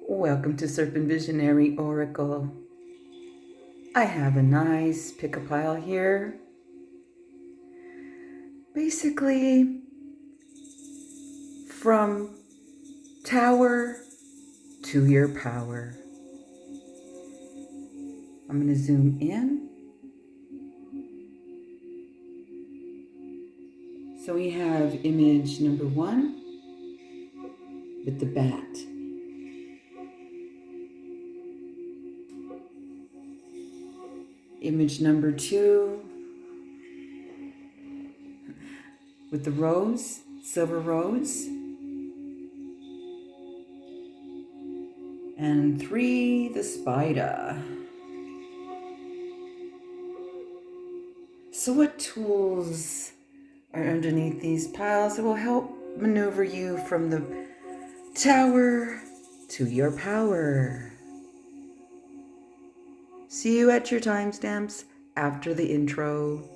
Welcome to Serpent Visionary Oracle. I have a nice pick-a-pile here. Basically, from tower to your power. I'm going to zoom in. So we have image number 1 with the bat. Image number 2 with the rose, silver rose. And 3, the spider. So what tools are underneath these piles that will help maneuver you from the tower to your power? See you at your timestamps after the intro.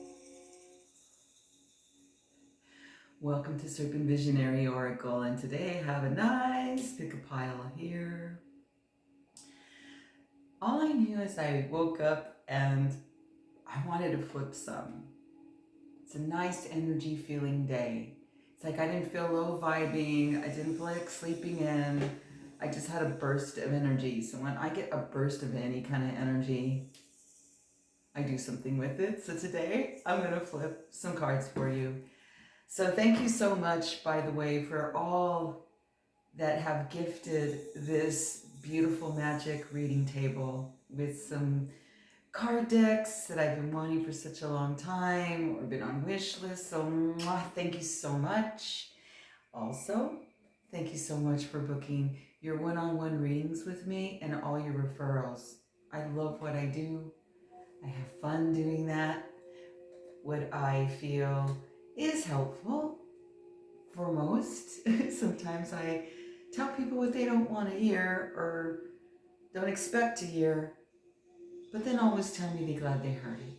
Welcome to Serpent Visionary Oracle, and today I have a nice pick-a-pile here. All I knew is I woke up and I wanted to flip some. It's a nice energy feeling day. It's like I didn't feel low vibing, I didn't feel like sleeping in. I just had a burst of energy. So when I get a burst of any kind of energy, I do something with it. So today I'm gonna flip some cards for you. So thank you so much, by the way, for all that have gifted this beautiful magic reading table with some card decks that I've been wanting for such a long time or been on wish list. So thank you so much. Also, thank you so much for booking your one-on-one readings with me and all your referrals. I love what I do. I have fun doing that. What I feel is helpful for most. Sometimes I tell people what they don't want to hear or don't expect to hear, but then always tell me they're glad they heard it.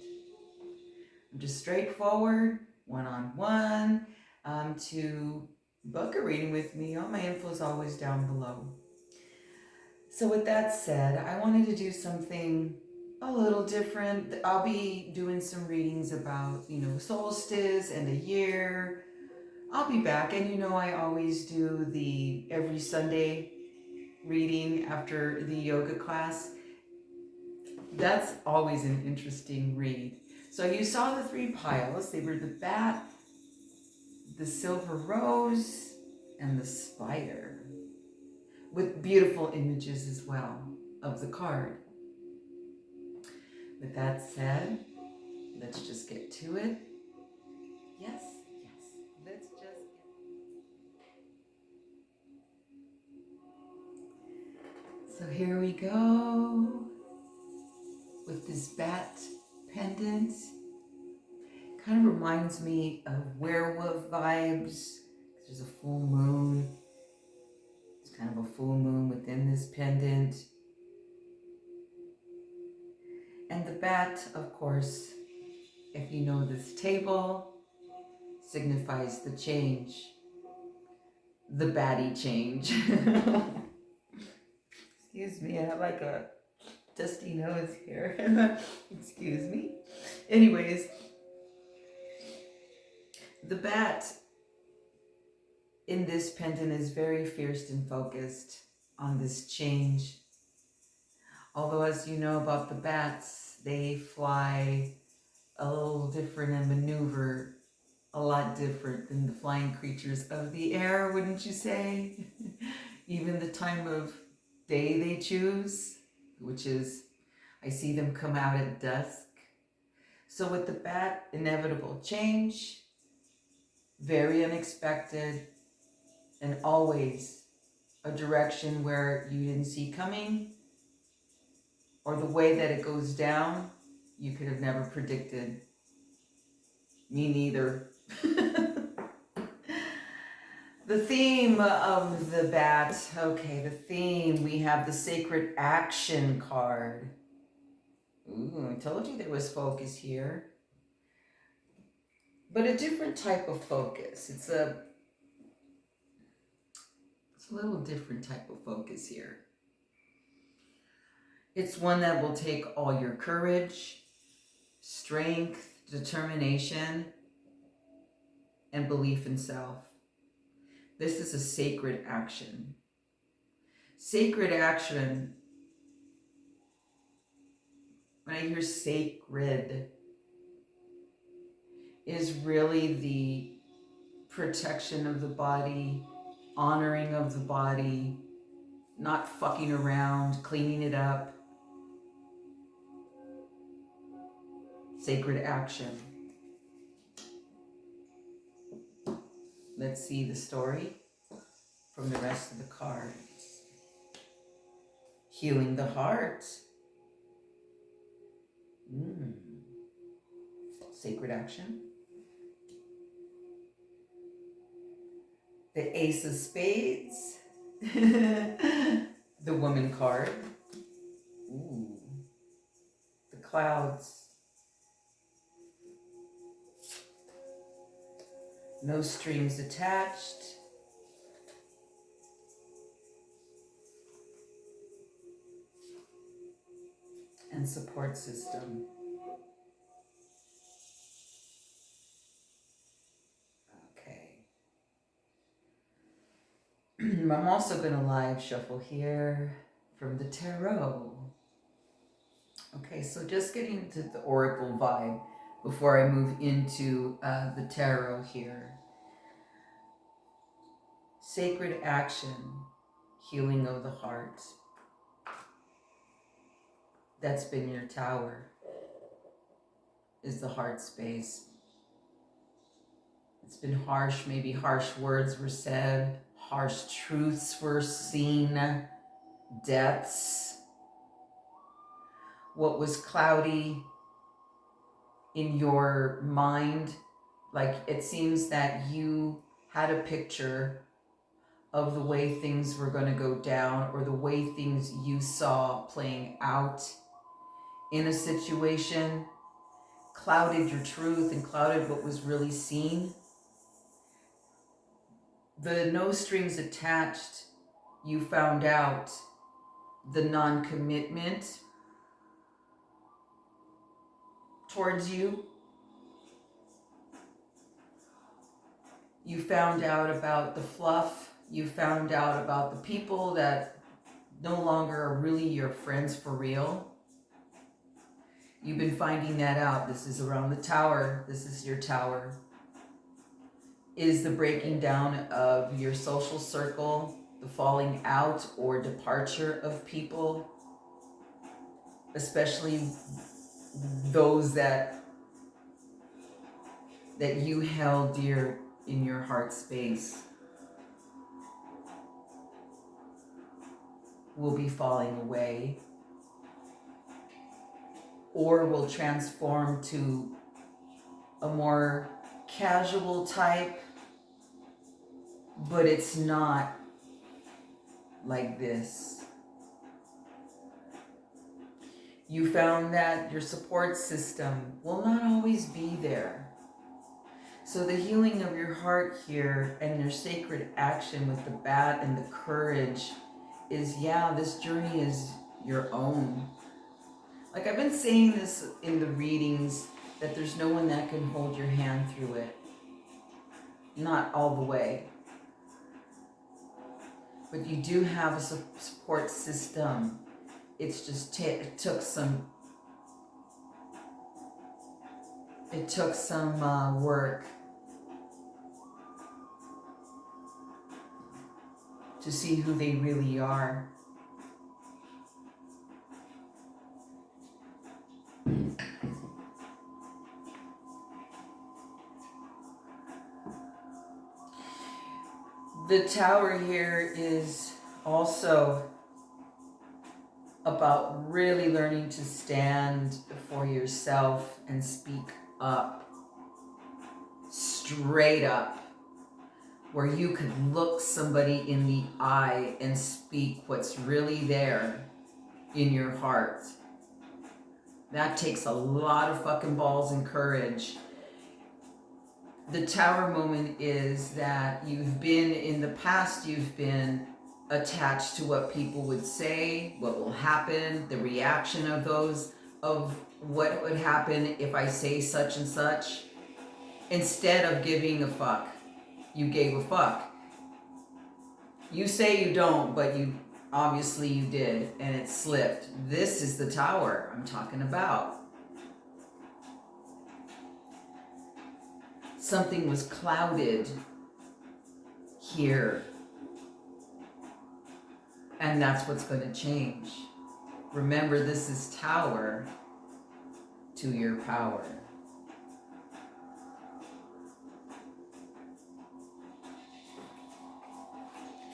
I'm just straightforward, one-on-one. To book a reading with me, all my info is always down below. So with that said, I wanted to do something a little different. I'll be doing some readings about, solstice and a year. I'll be back, and I always do the every Sunday reading after the yoga class. That's always an interesting read. So you saw the 3 piles. They were the bat, the silver rose, and the spider, with beautiful images as well of the card. With that said, let's just get to it. Yes, let's just get. So here we go with this bat pendant. Kind of reminds me of werewolf vibes. There's a full moon. It's kind of a full moon within this pendant. And the bat, of course, if you know this table, signifies the change. The batty change. Excuse me, I have like a dusty nose here. Excuse me. Anyways, the bat in this pendant is very fierce and focused on this change. Although, as you know about the bats, they fly a little different and maneuver a lot different than the flying creatures of the air, wouldn't you say? Even the time of day they choose, which is, I see them come out at dusk. So with the bat, inevitable change, very unexpected, and always a direction where you didn't see coming, or the way that it goes down, you could have never predicted. Me neither. The theme of the bat, okay, the theme, we have the sacred action card. Ooh, I told you there was focus here. But a different type of focus. It's a little different type of focus here. It's one that will take all your courage, strength, determination, and belief in self. This is a sacred action. Sacred action, when I hear sacred, is really the protection of the body, honoring of the body, not fucking around, cleaning it up. Sacred action. Let's see the story from the rest of the cards. Healing the heart. Sacred action. The Ace of Spades. The Woman card. Ooh. The Clouds. No strings attached. And support system. Okay. I'm also going to live shuffle here from the tarot. Okay, so just getting into the oracle vibe before I move into the tarot here. Sacred action, healing of the heart. That's been your tower, is the heart space. It's been harsh, maybe harsh words were said, harsh truths were seen, deaths. What was cloudy in your mind, like it seems that you had a picture of the way things were going to go down, or the way things you saw playing out in a situation, clouded your truth and clouded what was really seen. The no strings attached, you found out the non-commitment towards you. You found out about the fluff. You found out about the people that no longer are really your friends for real. You've been finding that out. This is around the tower. This is your tower. Is the breaking down of your social circle, the falling out or departure of people, especially those that you held dear in your heart space, will be falling away, or will transform to a more casual type, but it's not like this. You found that your support system will not always be there. So the healing of your heart here and your sacred action with the bat and the courage is, yeah, this journey is your own. Like I've been saying this in the readings, that there's no one that can hold your hand through it. Not all the way. But you do have a support system. It's just it took some work to see who they really are. The tower here is also about really learning to stand for yourself and speak up, straight up, where you could look somebody in the eye and speak what's really there in your heart. That takes a lot of fucking balls and courage. The tower moment is that you've been, in the past, you've been attached to what people would say, what will happen, the reaction of those, of what would happen if I say such and such. Instead of giving a fuck, you gave a fuck. You say you don't, but you obviously you did, and it slipped. This is the tower I'm talking about. Something was clouded here. And that's what's going to change. Remember, this is tower to your power.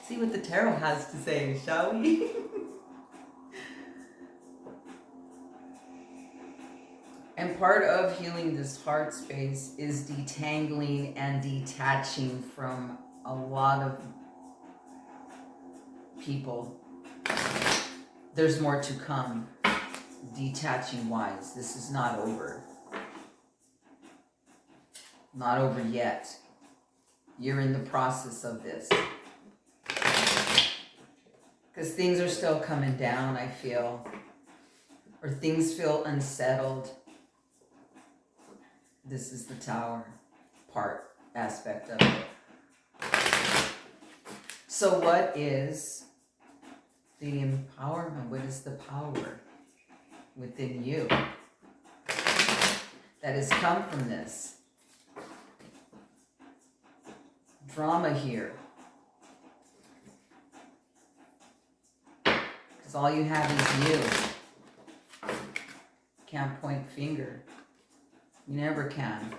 See what the tarot has to say, shall we? And part of healing this heart space is detangling and detaching from a lot of people. There's more to come, detaching wise. This is not over. Not over yet. You're in the process of this. Because things are still coming down, I feel. Or things feel unsettled. This is the tower aspect of it. So what is the empowerment? What is the power within you that has come from this? Drama here. Because all you have is you. Can't point finger. You never can.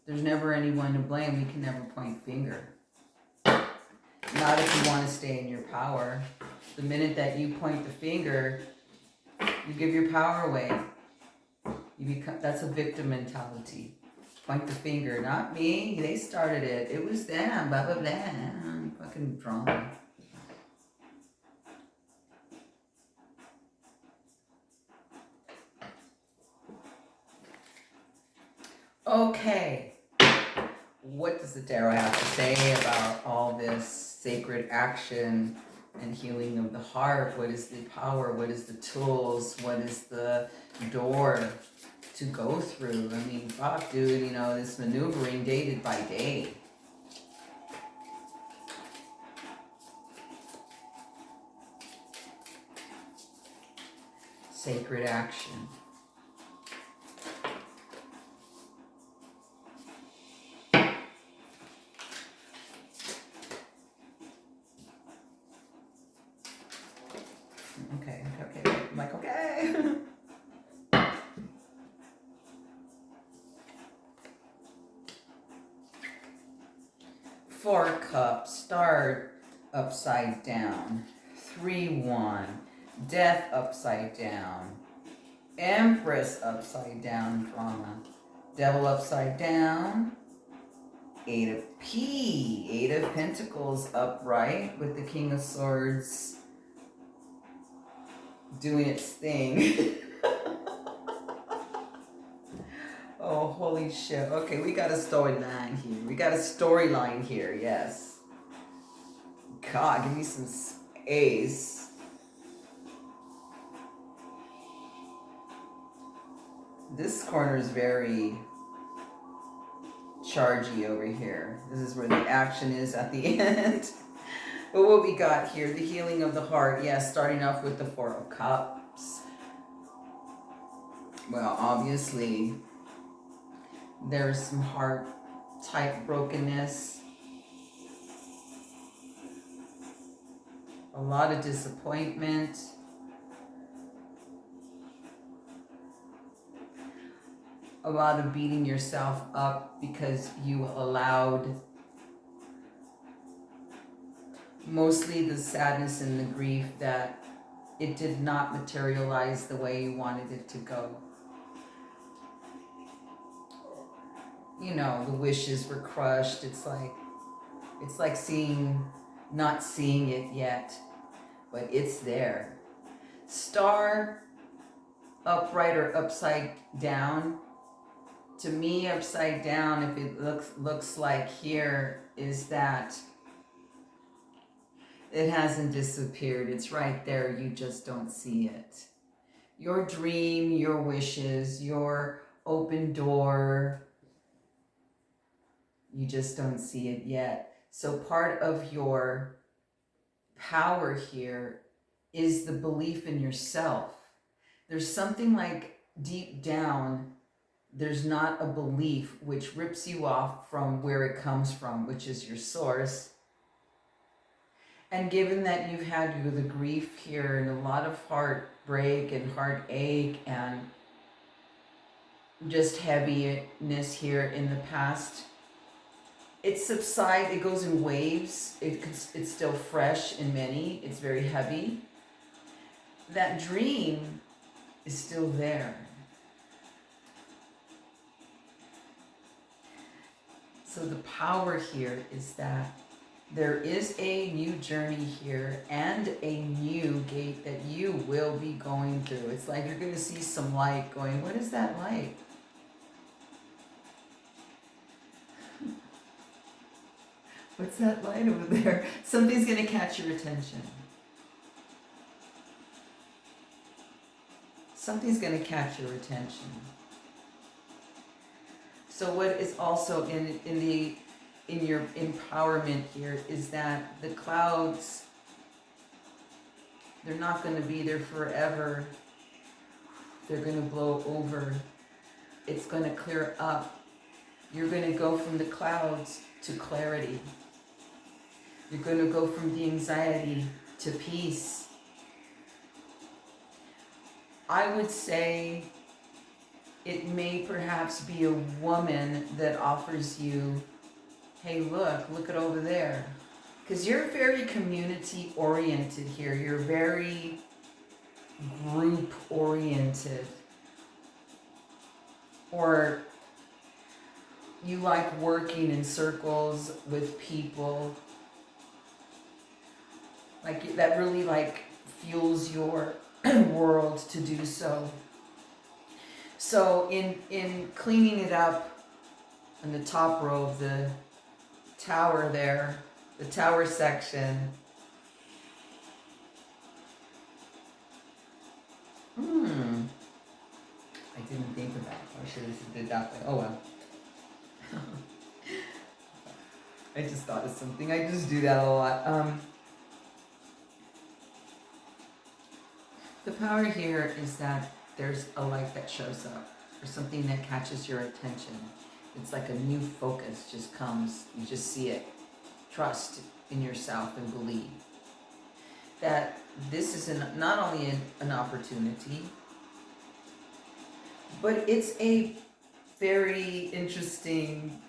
There's never anyone to blame. You can never point finger. Not if you want to stay in your power. The minute that you point the finger, you give your power away. You become, that's a victim mentality. Point the finger, not me. They started it. It was them. Blah, blah, blah. Fucking drama. Okay. What does the tarot have to say about all this sacred action and healing of the heart? What is the power? What is the tools? What is the door to go through? I mean, fuck, dude, you know, this maneuvering day by day. Sacred action. Okay. I'm like, okay. Four Cups, Star upside down. 3-1. Death upside down. Empress upside down, drama. Devil upside down. 8 of Pentacles upright with the King of Swords doing its thing. Oh, holy shit. Okay, we got a storyline here. Yes. God, give me some space. This corner is very chargy over here. This is where the action is at the end. But what we got here, the healing of the heart. Yes, starting off with the 4 of Cups. Well, obviously, there's some heart type brokenness. A lot of disappointment. A lot of beating yourself up because you allowed mostly the sadness and the grief that it did not materialize the way you wanted it to go. You know, the wishes were crushed. It's like not seeing it yet, but it's there. Star upright or upside down. To me, upside down, if it looks like here, is that It hasn't disappeared. It's right there. You just don't see it. Your dream, your wishes, your open door, you just don't see it yet. So part of your power here is the belief in yourself. There's something like deep down, there's not a belief which rips you off from where it comes from, which is your source. And given that you've had the grief here and a lot of heartbreak and heartache and just heaviness here in the past, it subsides, it goes in waves. It's still fresh in many, it's very heavy. That dream is still there. So the power here is that there is a new journey here and a new gate that you will be going through. It's like you're going to see some light going, what is that light? What's that light over there? Something's going to catch your attention. Something's going to catch your attention. So what is also in your empowerment here is that the clouds, they're not going to be there forever. They're going to blow over. It's going to clear up. You're going to go from the clouds to clarity. You're going to go from the anxiety to peace. I would say it may perhaps be a woman that offers you, hey, look it over there. Because you're very community oriented here. You're very group oriented. Or you like working in circles with people. Like that really like fuels your world to do so. So in cleaning it up in the top row of the tower there, the tower section. I didn't think of that. I should have did that way. Oh well. I just thought of something. I just do that a lot. The power here is that there's a light that shows up or something that catches your attention. It's like a new focus just comes. You just see it. Trust in yourself and believe that this is not only an opportunity, but it's a very interesting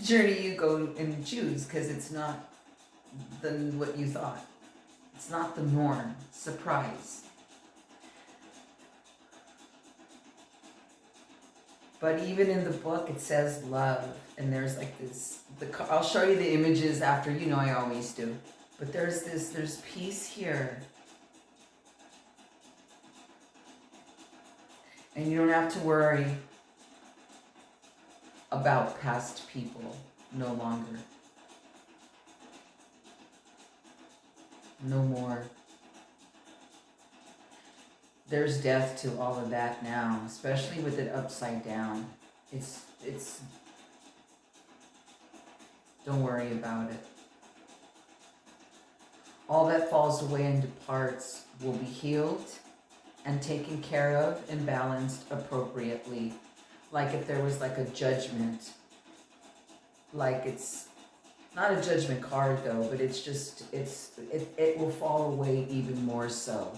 journey you go and choose because it's not what you thought. It's not the norm. Surprise. But even in the book, it says love, and there's like this. I'll show you the images after. You know, I always do. But there's peace here, and you don't have to worry about past people no longer. No more. There's death to all of that now, especially with it upside down. It's don't worry about it. All that falls away and departs will be healed and taken care of and balanced appropriately. Like if there was like a judgment, like it's not a judgment card though, but it's just, it will fall away even more so.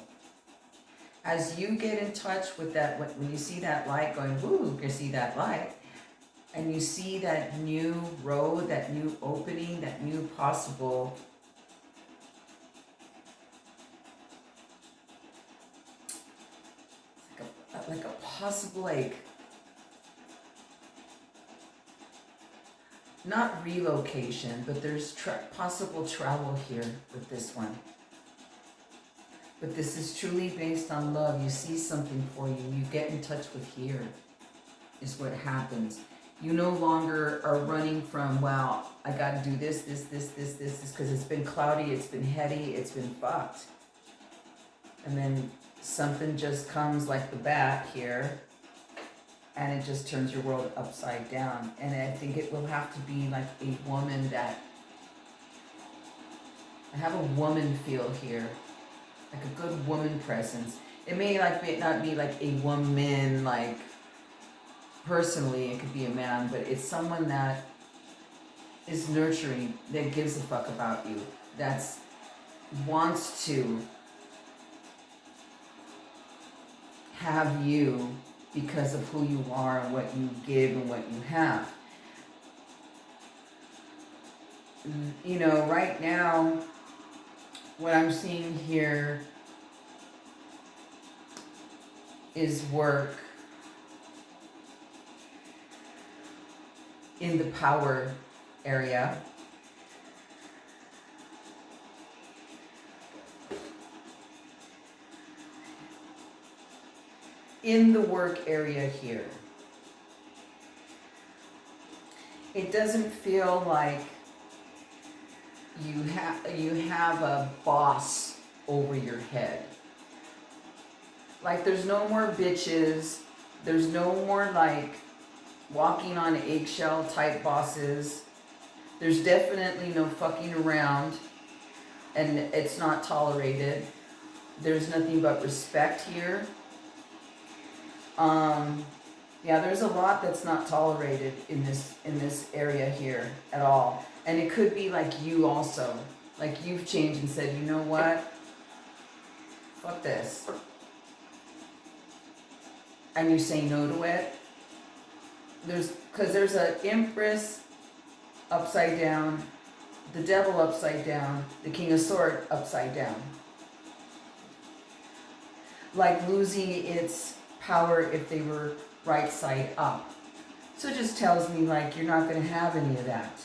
As you get in touch with that, when you see that light going, woo, you see that light, and you see that new road, that new opening, that new possible like a possible, like, not relocation, but there's possible travel here with this one. But this is truly based on love. You see something for you. You get in touch with here is what happens. You no longer are running from, wow, I got to do this, because it's been cloudy, it's been heady, it's been fucked. And then something just comes like the bat here, and it just turns your world upside down. And I think it will have to be like a woman that, I have a woman feel here, like a good woman presence. It may not be like a woman, like personally, it could be a man, but it's someone that is nurturing, that gives a fuck about you, that's wants to have you because of who you are and what you give and what you have. You know, right now, what I'm seeing here is work in the power area. In the work area here. It doesn't feel like you have a boss over your head. Like there's no more bitches, there's no more like walking on eggshell type bosses. There's definitely no fucking around, and it's not tolerated. There's nothing but respect here. Yeah, there's a lot that's not tolerated in this area here at all. And it could be like you also. Like you've changed and said, you know what? Fuck this. And you say no to it. Because there's an Empress upside down, the Devil upside down, the King of Swords upside down. Like losing its power if they were right side up. So it just tells me like you're not going to have any of that.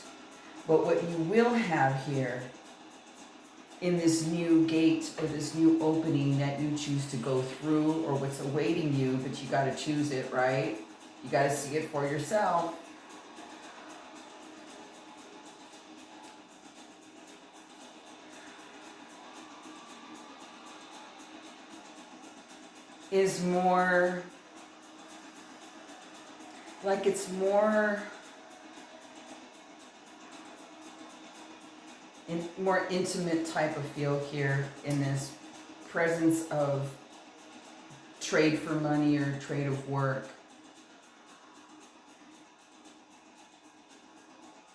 But what you will have here in this new gate or this new opening that you choose to go through, or what's awaiting you, but you got to choose it, right? You got to see it for yourself. Is more like it's more intimate type of feel here in this presence of trade for money or trade of work.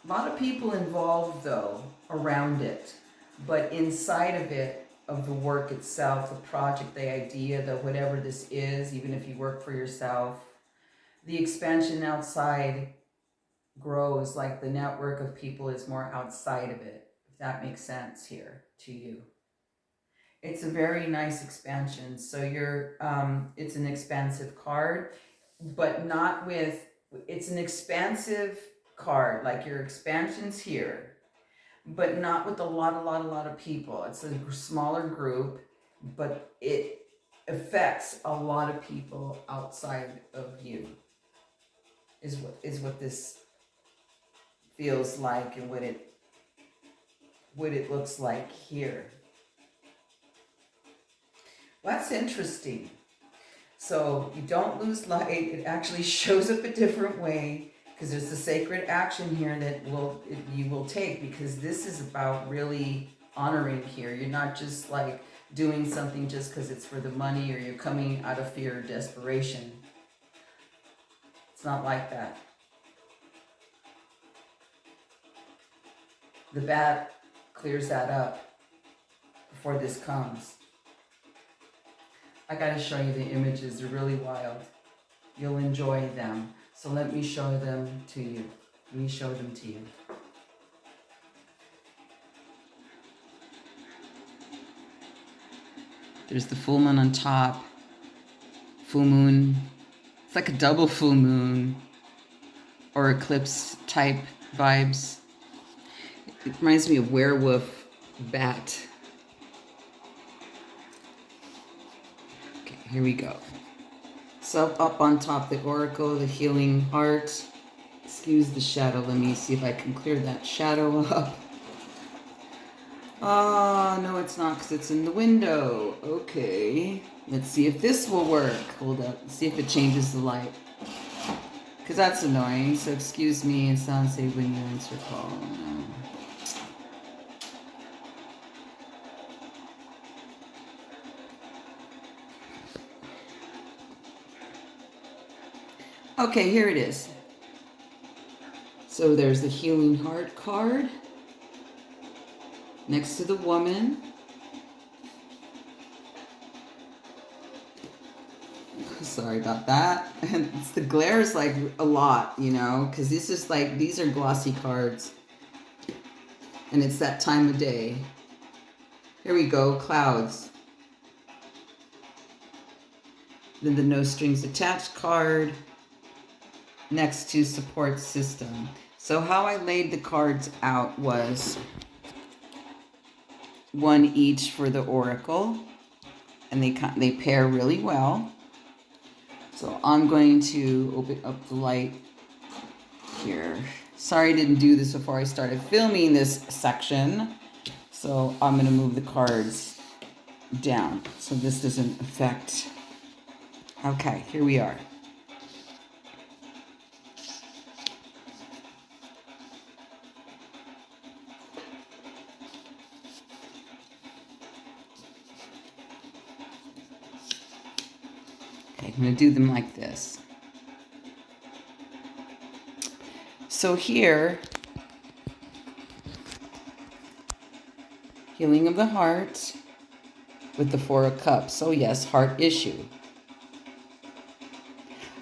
A lot of people involved though around it, but inside of it, of the work itself, the project, the idea, the whatever this is, even if you work for yourself, the expansion outside grows, like the network of people is more outside of it, if that makes sense here to you. It's a very nice expansion. So you're, it's an expansive card, but not with, it's an expansive card, like your expansion's here, but not with a lot of people. It's a smaller group, but it affects a lot of people outside of you, is what this feels like, and what it looks like here. Well, that's interesting. So you don't lose light. It actually shows up a different way, because there's a sacred action here that you will take, because this is about really honoring here. You're not just like doing something just because it's for the money, or you're coming out of fear or desperation. It's not like that. The bat clears that up before this comes. I gotta show you the images. They're really wild. You'll enjoy them. So let me show them to you. Let me show them to you. There's the full moon on top. Full moon. It's like a double full moon or eclipse type vibes. It reminds me of werewolf bat. Okay, here we go. So up on top, the oracle, the healing heart, Excuse the shadow. Let me see if I can clear that shadow up. Oh, no, it's not because it's in the window. Okay. Let's see if this will work. Hold up. See if it changes the light. Because that's annoying. So excuse me. It sounds like when you answer call. No. Okay, here it is. So there's the Healing Heart card next to the woman. Sorry about that. And the glare is like a lot, you know, because this is like, these are glossy cards. And it's that time of day. Here we go, clouds. Then the no strings attached card next to support system. So how I laid the cards out was one each for the oracle, and they pair really well. So I'm going to open up the light here. Sorry I didn't do this before I started filming this section. So I'm going to move the cards down so this doesn't affect. Okay, here we are. I'm going to do them like this. So here, healing of the heart with the Four of Cups. So yes, heart issue.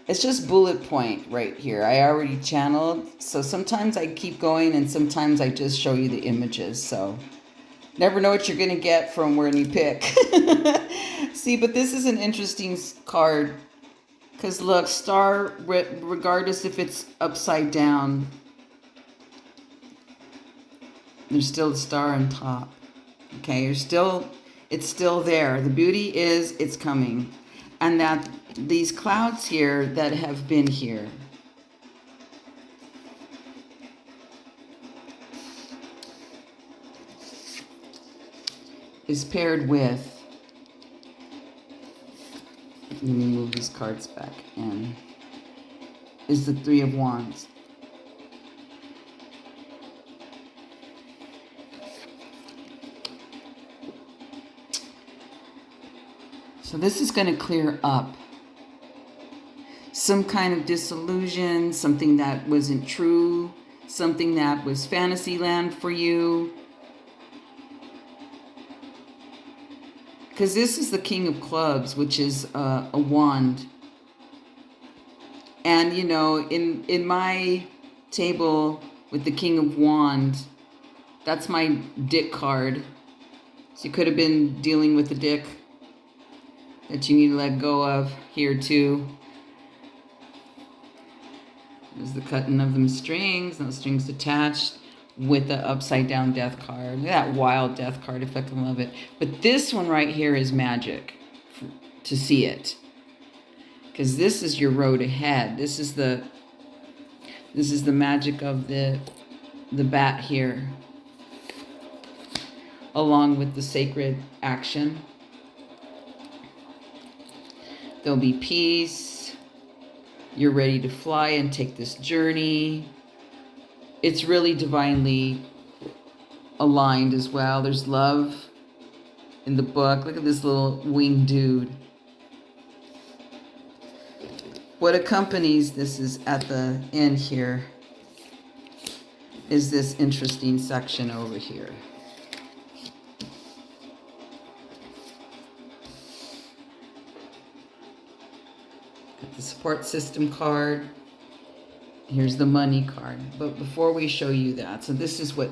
It's just bullet point right here. I already channeled. So sometimes I keep going and sometimes I just show you the images. So never know what you're going to get from where you pick. See, but this is an interesting card. Because look, star, regardless if it's upside down, there's still a star on top. Okay, it's still there. The beauty is it's coming. And that these clouds here that have been here, is paired with, let me move these cards back in, is the Three of Wands. So this is going to clear up some kind of disillusion, something that wasn't true, something that was fantasy land for you. Because this is the King of Clubs, which is a wand. And, you know, in my table with the King of Wands, that's my dick card. So you could have been dealing with the dick that you need to let go of here, too. There's the cutting of them strings, no strings attached, with the upside down death card. Look at that wild death card. I fucking love it. But this one right here is magic to see it. Because this is your road ahead. This is the magic of the bat here. Along with the sacred action. There'll be peace. You're ready to fly and take this journey. It's really divinely aligned as well. There's love in the book. Look at this little winged dude. What accompanies this is at the end here is this interesting section over here. Got the support system card. Here's the money card. But before we show you that, so this is what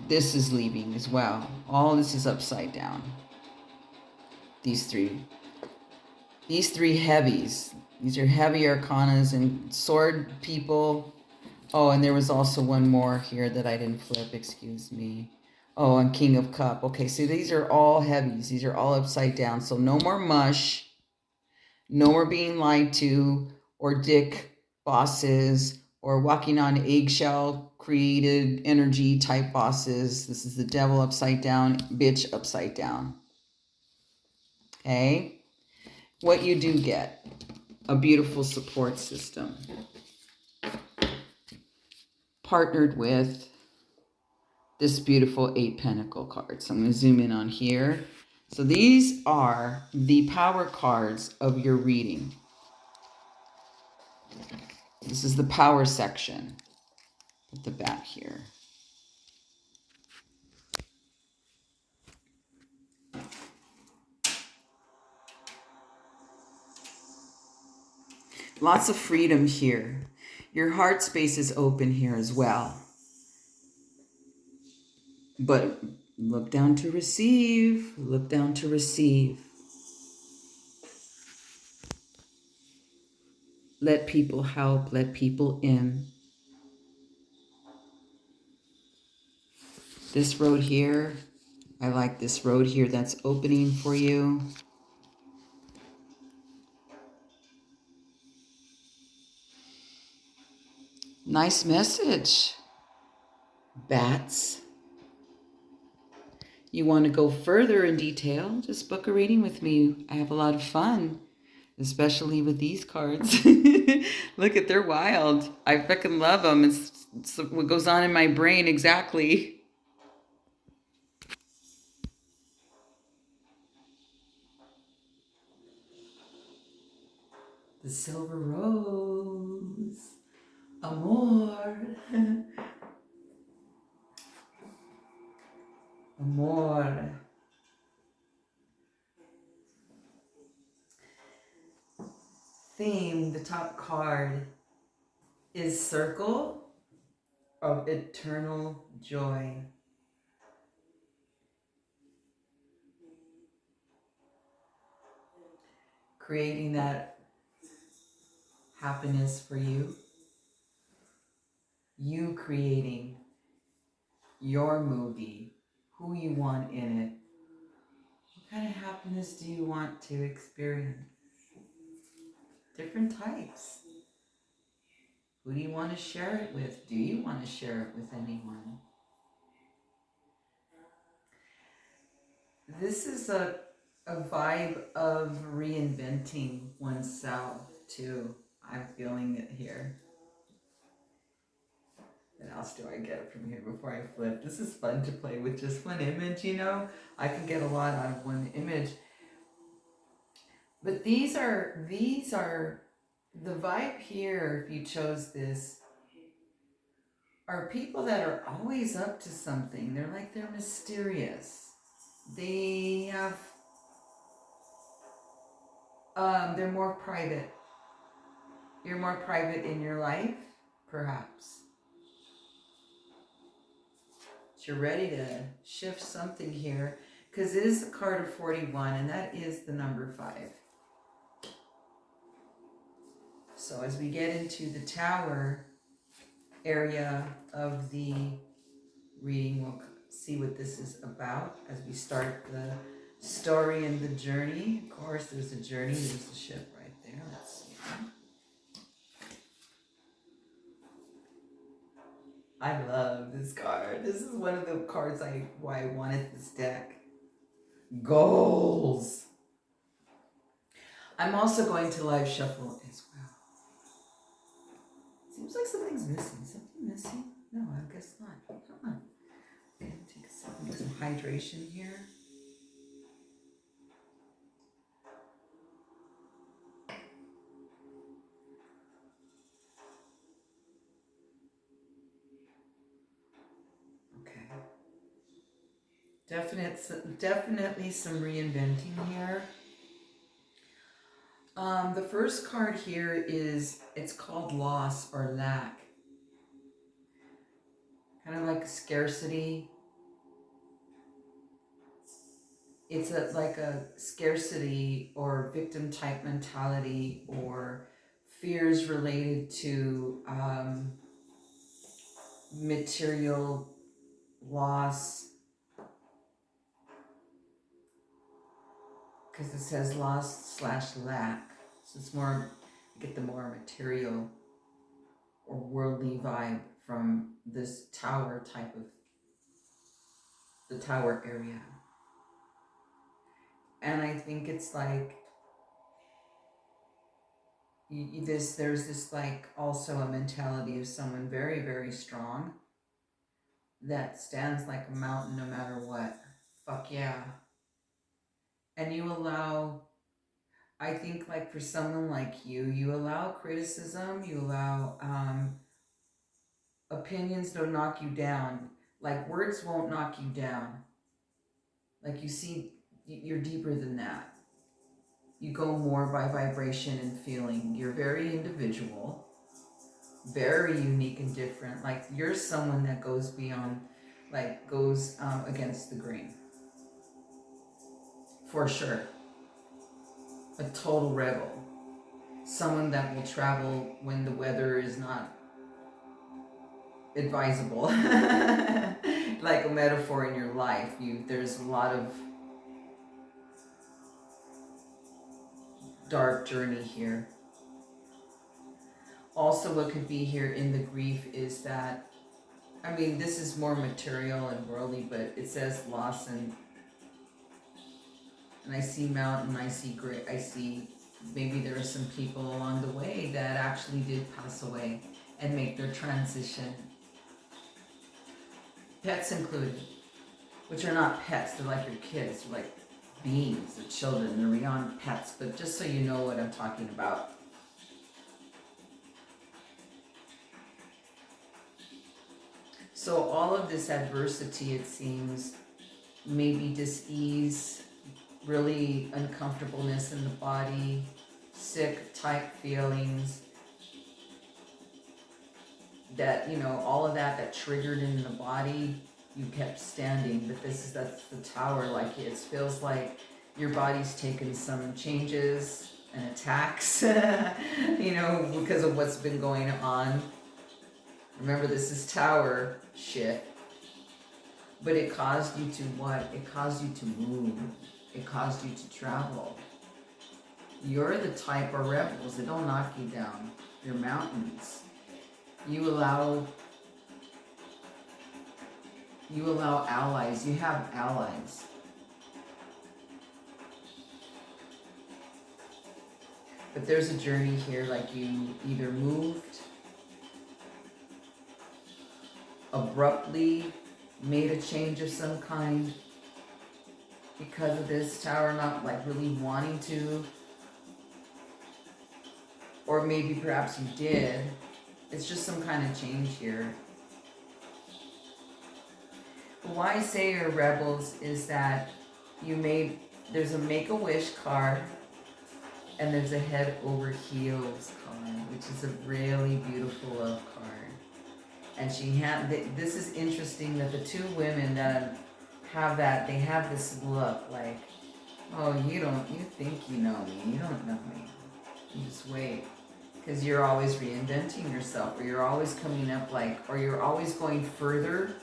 this is leaving as well. All this is upside down. These three heavies. These are heavy arcanas and sword people. Oh, and there was also one more here that I didn't flip, excuse me. Oh, and King of Cup. Okay, so these are all heavies. These are all upside down. So no more mush. No more being lied to or dick bosses or walking on eggshell created energy type bosses. This is the devil upside down, bitch upside down. Okay? What you do get, a beautiful support system. Partnered with this beautiful 8 Pentacle card. So I'm going to zoom in on here. So these are the power cards of your reading. This is the power section at the back here. Lots of freedom here. Your heart space is open here as well. But look down to receive. Look down to receive. Let people help. Let people in. This road here, I like this road here that's opening for you. Nice message. Bats. You want to go further in detail, just book a reading with me. I have a lot of fun, especially with these cards. Look at, they're wild. I freaking love them. It's what goes on in my brain exactly. The silver rose. Amor. Amor. Theme, the top card, is Circle of Eternal Joy. Creating that happiness for you. You creating your movie, who you want in it. What kind of happiness do you want to experience? Different types. Who do you want to share it with? Do you want to share it with anyone? This is a vibe of reinventing oneself too. I'm feeling it here. What else do I get from here before I flip? This is fun to play with just one image, you know? I can get a lot out of one image. But these are the vibe here, if you chose this, are people that are always up to something. They're mysterious. They have, they're more private. You're more private in your life, perhaps. But you're ready to shift something here, because it is the card of 41, and that is the number 5. So as we get into the tower area of the reading, we'll see what this is about as we start the story and the journey. Of course, there's a journey. There's a ship right there. Let's see. I love this card. This is one of the cards why I wanted this deck. Goals. I'm also going to live shuffle as well. Seems like something's missing. Something missing? No, I guess not. Come on. Okay, take a second. Get some hydration here. Okay. Definitely some reinventing here. The first card here it's called loss or lack. Kind of like scarcity. It's like a scarcity or victim type mentality, or fears related to material loss. Because it says loss / lack. So it's more, you get the more material. or worldly vibe from this tower type of, the tower area. And I think it's like, there's this like also a mentality of someone very, very strong that stands like a mountain no matter what. Fuck yeah. And you allow, I think like for someone like you allow criticism, you allow opinions don't knock you down. Like words won't knock you down. Like you see, you're deeper than that. You go more by vibration and feeling. You're very individual, very unique and different. Like you're someone that goes beyond, like goes against the grain. For sure. A total rebel. Someone that will travel when the weather is not advisable. Like a metaphor in your life. There's a lot of dark journey here. Also, what could be here in the grief is that, I mean, this is more material and worldly, but it says loss, and I see mountain, I see great, I see maybe there are some people along the way that actually did pass away and make their transition. Pets included, which are not pets, they're like your kids, they're like beings, they're children, they're beyond pets, but just so you know what I'm talking about. So all of this adversity, it seems, maybe dis-ease, really uncomfortableness in the body, sick type feelings, that, you know, all of that triggered in the body, you kept standing. But that's the tower. Like it feels like your body's taken some changes and attacks, you know, because of what's been going on. Remember, this is tower shit. But it caused you to what? It caused you to move. It caused you to travel. You're the type of rebels that don't knock you down. You're mountains. You allow allies. You have allies. But there's a journey here, like you either moved abruptly, made a change of some kind because of this tower, not like really wanting to, or maybe perhaps you did. It's just some kind of change here. But why I say you're rebels is that there's a Make-A-Wish card and there's a Head Over Heels card, which is a really beautiful love card. And this is interesting that the two women that have that, they have this look like, oh, you think you know me, you don't know me. You just wait. Because you're always reinventing yourself, or you're always coming up or you're always going further,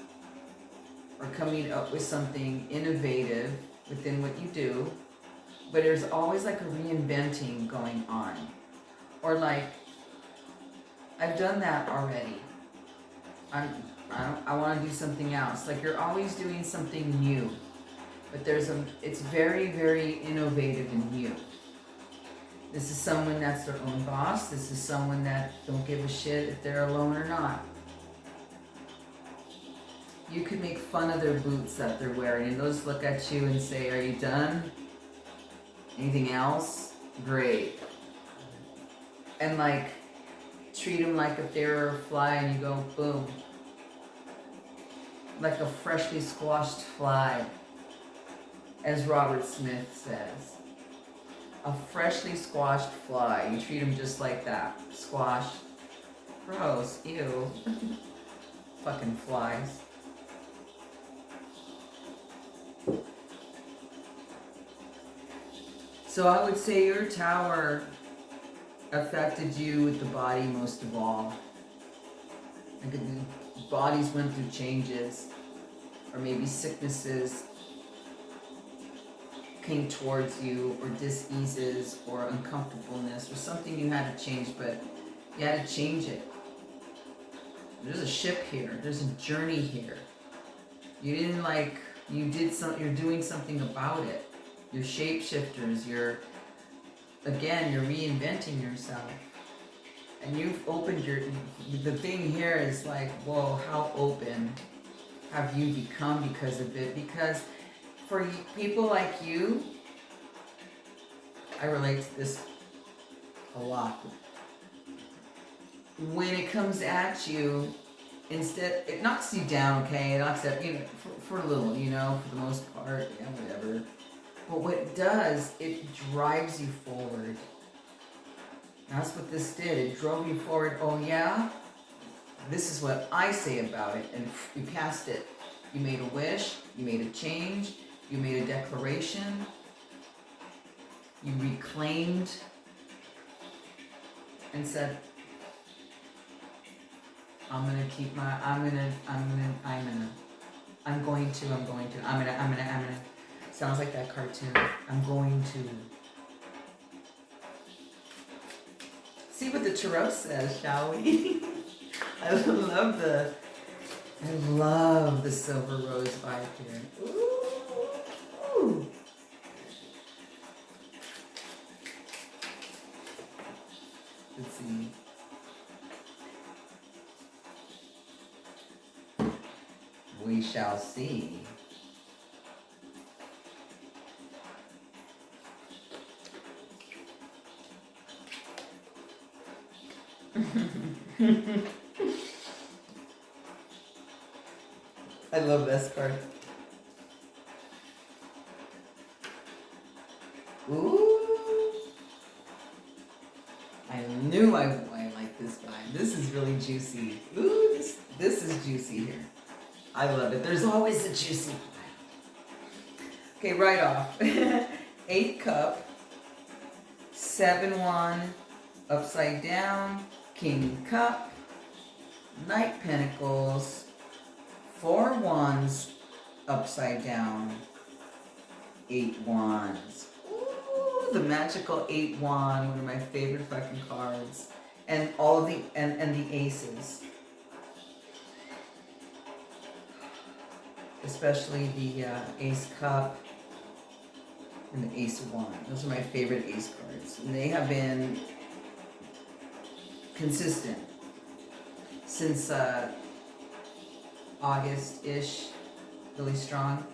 or coming up with something innovative within what you do. But there's always like a reinventing going on. Or like, I've done that already. I want to do something else. Like you're always doing something new, but it's very, very innovative and new. This is someone that's their own boss. This is someone that don't give a shit if they're alone or not. You could make fun of their boots that they're wearing, and those look at you and say, are you done? Anything else? Great. And like, treat them like if they were a fly and you go, boom. Like a freshly squashed fly, as Robert Smith says. A freshly squashed fly. You treat them just like that. Squashed. Gross. Ew. Fucking flies. So I would say your tower affected you with the body most of all. Like the bodies went through changes, or maybe sicknesses came towards you, or dis-eases, or uncomfortableness, or something you had to change, but you had to change it. there's a ship here. There's a journey here. You didn't like, you're doing something about it. You're shapeshifters. You're reinventing yourself. And you've opened the thing here is like, whoa, how open have you become because of it? Because for people like you, I relate to this a lot. When it comes at you, instead, it knocks you down, okay? It knocks out, for a little, for the most part, yeah, whatever. But what it does, it drives you forward. That's what this did. It drove you forward. Oh, yeah? This is what I say about it. And you passed it. You made a wish. You made a change. You made a declaration. You reclaimed and said, I'm going to. Sounds like that cartoon. I'm going to. See what the tarot says, shall we? I love the silver rose vibe here. Ooh. Let's see. We shall see. I love this card. Ooh. I knew I liked this vibe. This is really juicy. Ooh, this is juicy here. I love it. There's always a juicy vibe. Okay, right off. 8 cup, 7 wand, upside down, king cup, knight pentacles, 4 wands, upside down, 8 wands. Ooh, the magical 8 wand, one of my favorite fucking cards. And all of the the aces. Especially the ace cup and the ace of wand. Those are my favorite ace cards. And they have been consistent since August-ish, really strong.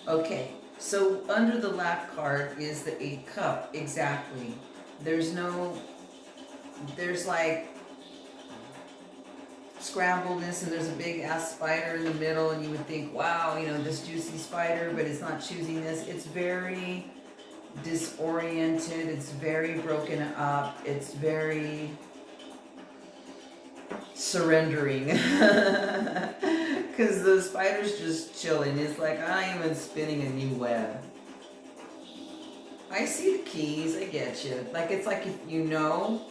Okay, so under the lap card is the 8 cup, exactly. There's like scrambledness, and there's a big ass spider in the middle, and you would think, wow, this juicy spider, but it's not choosing this. It's very disoriented, it's very broken up, it's very surrendering. Because the spider's just chilling. It's like, I am spinning a new web. I see the keys, I get you. Like, it's like if you know,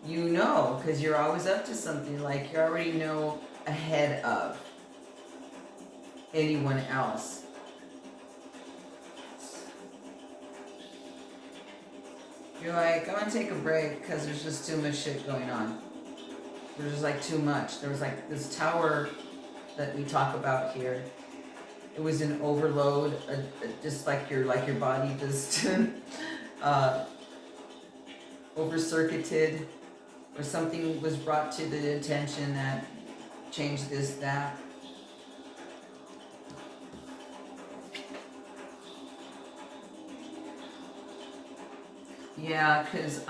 because you're always up to something. Like, you already know ahead of anyone else. You're like, I want to take a break because there's just too much shit going on. There's just like too much. There was like this tower that we talk about here. It was an overload, just like your body just over-circuited, or something was brought to the attention that changed this, that. Yeah, because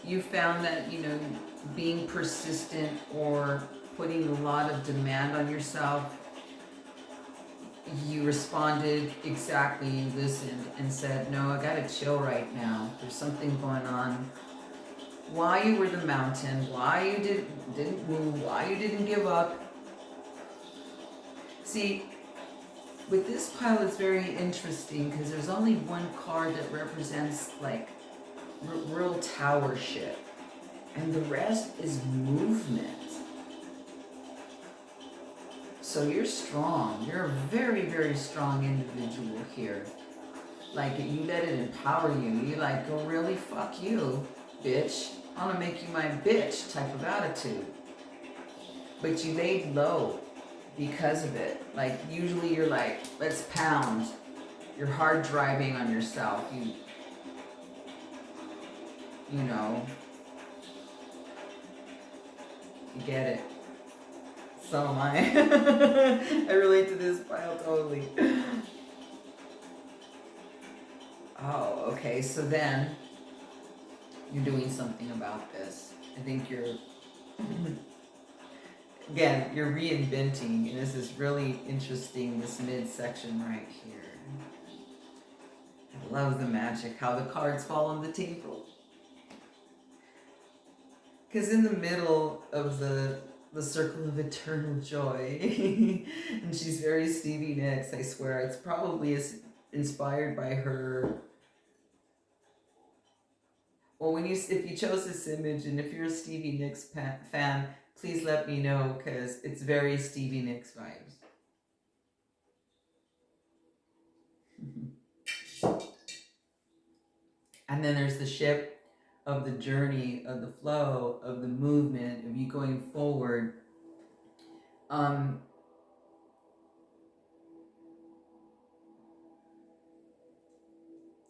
you found that, being persistent or putting a lot of demand on yourself, you responded exactly, you listened and said, no, I gotta chill right now. There's something going on. Why you were the mountain, why you didn't move, why you didn't give up. See, with this pile, it's very interesting because there's only one card that represents like real tower shit. And the rest is movement. So you're strong. You're a very, very strong individual here. Like, you let it empower you. You like, go, really? Fuck you, bitch. I want to make you my bitch type of attitude. But you laid low because of it. Like, usually you're like, let's pound. You're hard driving on yourself. You know, you get it. So am I. I relate to this pile totally. Oh, okay. So then you're doing something about this. I think you're, again, you're reinventing. And this is really interesting, this midsection right here. I love the magic, how the cards fall on the table. Because in the middle of the circle of eternal joy, and she's very Stevie Nicks, I swear, it's probably inspired by her. Well, if you chose this image, and if you're a Stevie Nicks fan, please let me know, because it's very Stevie Nicks vibes. And then there's the ship of the journey, of the flow, of the movement, of you going forward.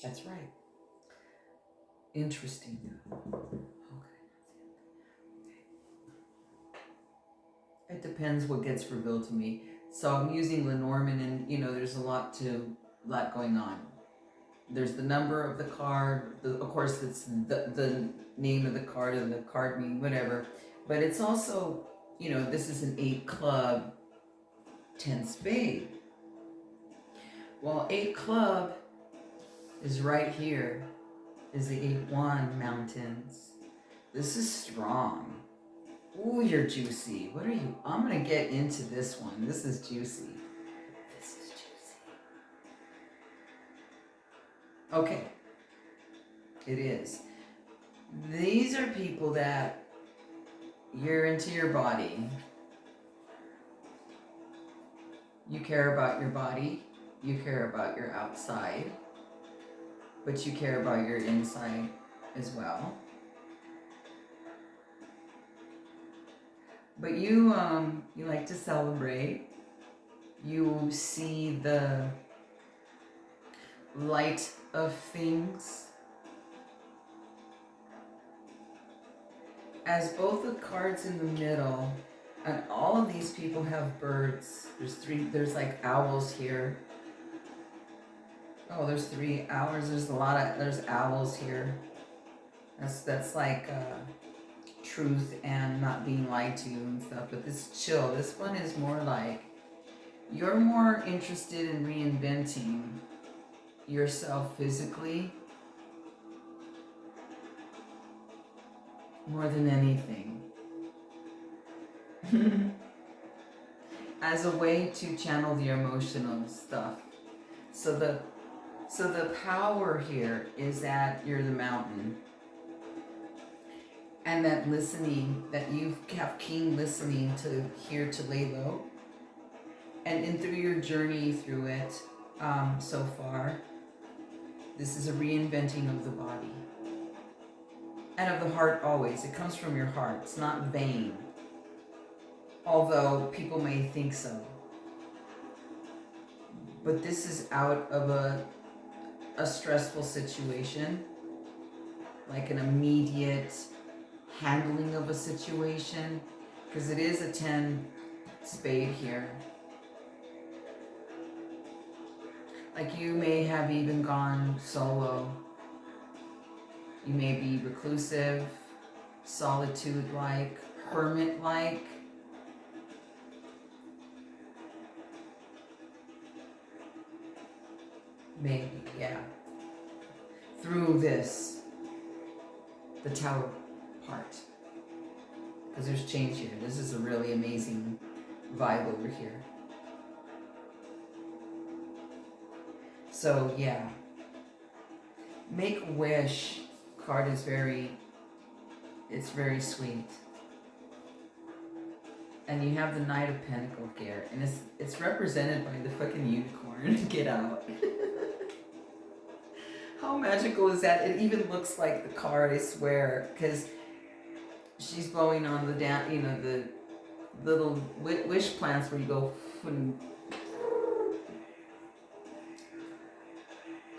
That's right. Interesting. Okay. It depends what gets revealed to me. So I'm using Lenormand, and there's a lot going on. There's the number of the card. Of course, it's the name of the card and the card meaning, whatever. But it's also, this is an 8 club, 10 spade. Well, 8 club is right here, is the 8-1 mountains. This is strong. Ooh, you're juicy. What are you? I'm going to get into this one. This is juicy. Okay, it is. These are people that you're into your body. You care about your body. You care about your outside. But you care about your inside as well. But you like to celebrate. You see the light of things. As both the cards in the middle, and all of these people have birds. There's like owls here. Oh, there's 3 owls. There's owls here. That's like truth and not being lied to and stuff. But this chill. This one is more like you're more interested in reinventing yourself physically more than anything. As a way to channel the emotional stuff. So the power here is that you're the mountain. And that listening, that you have keen listening to hear to lay low. And through your journey through it so far, this is a reinventing of the body. And of the heart always. It comes from your heart. It's not vain. Although people may think so. But this is out of a stressful situation. Like an immediate handling of a situation. Because it is a 10 spade here. Like you may have even gone solo. You may be reclusive, solitude-like, hermit-like. Maybe, yeah. Through this, the tower part. Because there's change here. This is a really amazing vibe over here. So, yeah. Make a wish card is very sweet. And you have the Knight of Pentacles here. And it's represented by the fucking unicorn. Get out. How magical is that? It even looks like the card, I swear. Because she's blowing on the down, the little wish plants where you go and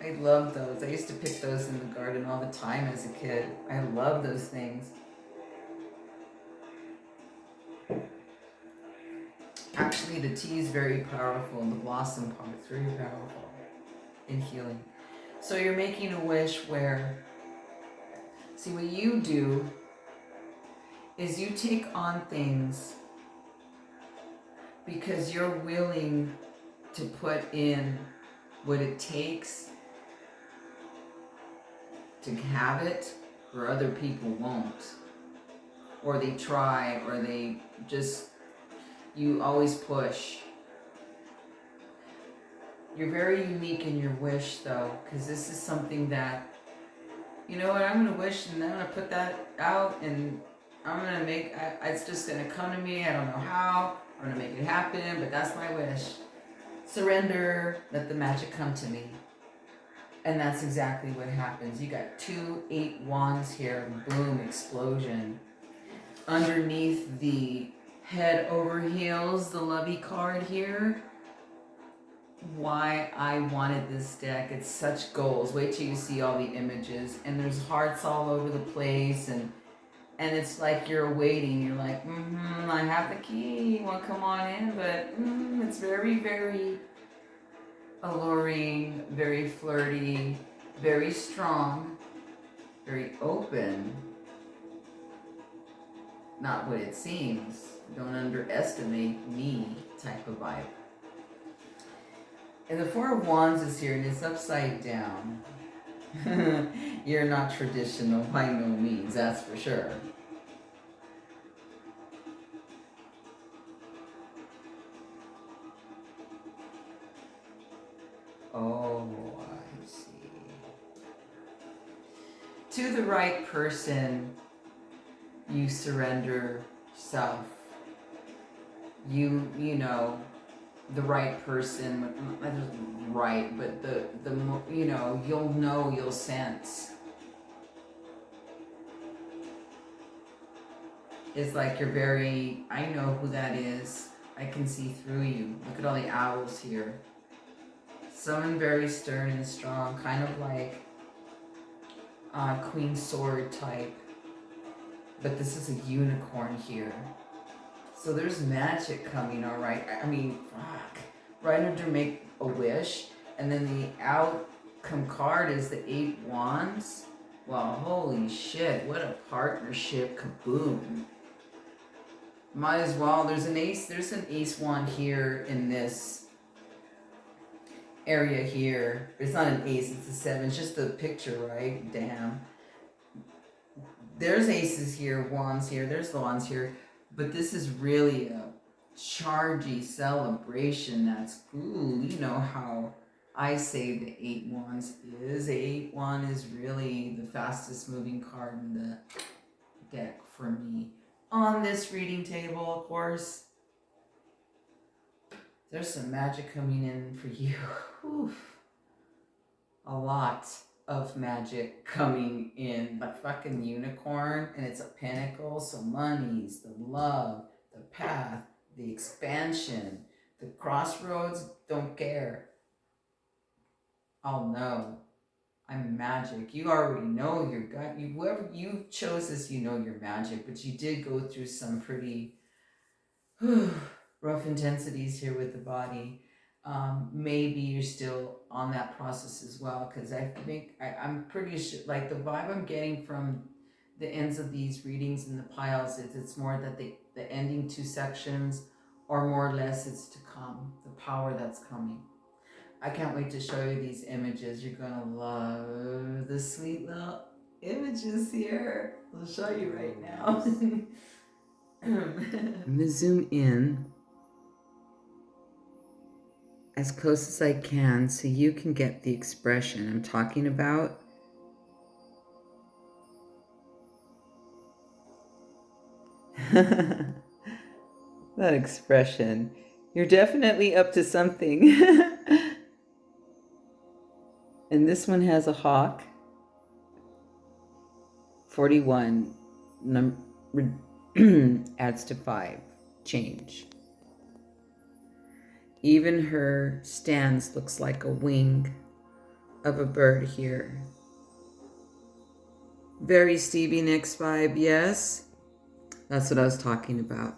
I love those. I used to pick those in the garden all the time as a kid. I love those things. Actually, the tea is very powerful, and the blossom part is very powerful in healing. So you're making a wish where, see, what you do is you take on things because you're willing to put in what it takes to have it, or other people won't. Or they try, or they just, you always push. You're very unique in your wish though, because this is something that, you know what, I'm going to wish and I'm going to put that out and I'm going to make, it's just going to come to me. I don't know how. I'm going to make it happen, but that's my wish. Surrender, let the magic come to me. And that's exactly what happens. You got 2 8 wands here, boom, explosion. Underneath the head over heels, the lovey card here. Why I wanted this deck, it's such goals. Wait till you see all the images. And there's hearts all over the place, and it's like you're waiting. You're like, I have the key, you want to come on in? But it's very, very alluring, very flirty, very strong, very open. Not what it seems. Don't underestimate me type of vibe. And the 4 of Wands is here, and it's upside down. You're not traditional by no means, that's for sure. Oh, I see. To the right person, you surrender self. You know, the right person, not just right, but the you'll sense. It's like you're very, I know who that is. I can see through you. Look at all the owls here. Someone very stern and strong, kind of like Queen Sword type. But this is a unicorn here. So there's magic coming, all right? I mean, fuck. Right under make a wish, and then the outcome card is the 8 wands. Well, holy shit, what a partnership, kaboom. Might as well, there's an ace wand here in this area here. It's not an ace, it's a 7, it's just the picture, right? Damn. There's aces here, wands here, there's the wands here. But this is really a chargy celebration that's, you know how I say the 8 wands is. The 8 wand is really the fastest moving card in the deck for me. On this reading table, of course, there's some magic coming in for you. Oof. A lot of magic coming in. The fucking unicorn, and it's a pentacle, so money's, the love, the path, the expansion, the crossroads, don't care. I'll know. I'm magic. You already know your gut. Whoever you chose this, you know your magic, but you did go through some pretty rough intensities here with the body. Maybe you're still on that process as well, because I think I'm pretty sure, like the vibe I'm getting from the ends of these readings and the piles, it's more that the ending 2 sections, or more or less it's to come, the power that's coming. I can't wait to show you these images. You're gonna love the sweet little images here. I'll show you right now. I'm gonna zoom in as close as I can so you can get the expression I'm talking about. That expression. You're definitely up to something. And this one has a hawk. 41. adds to 5. Change. Even her stance looks like a wing of a bird here. Very Stevie Nicks vibe, yes? That's what I was talking about.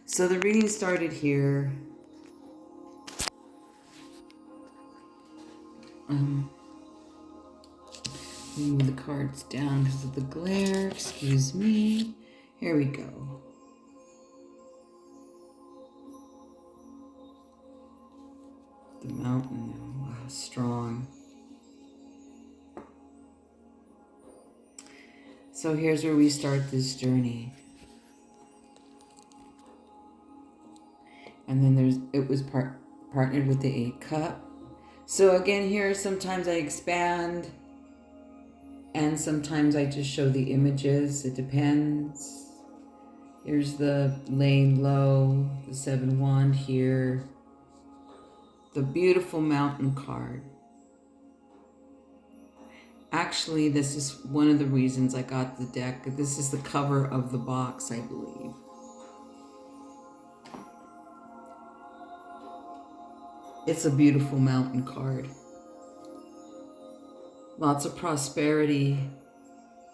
So the reading started here. Move the cards down because of the glare. Excuse me. Here we go. The mountain. Wow, strong. So here's where we start this journey. And then it was partnered with the 8 cup. So again, here sometimes I expand and sometimes I just show the images. It depends. Here's the laying low, the 7 wand here. The beautiful mountain card. Actually, this is one of the reasons I got the deck. This is the cover of the box, I believe. It's a beautiful mountain card. Lots of prosperity,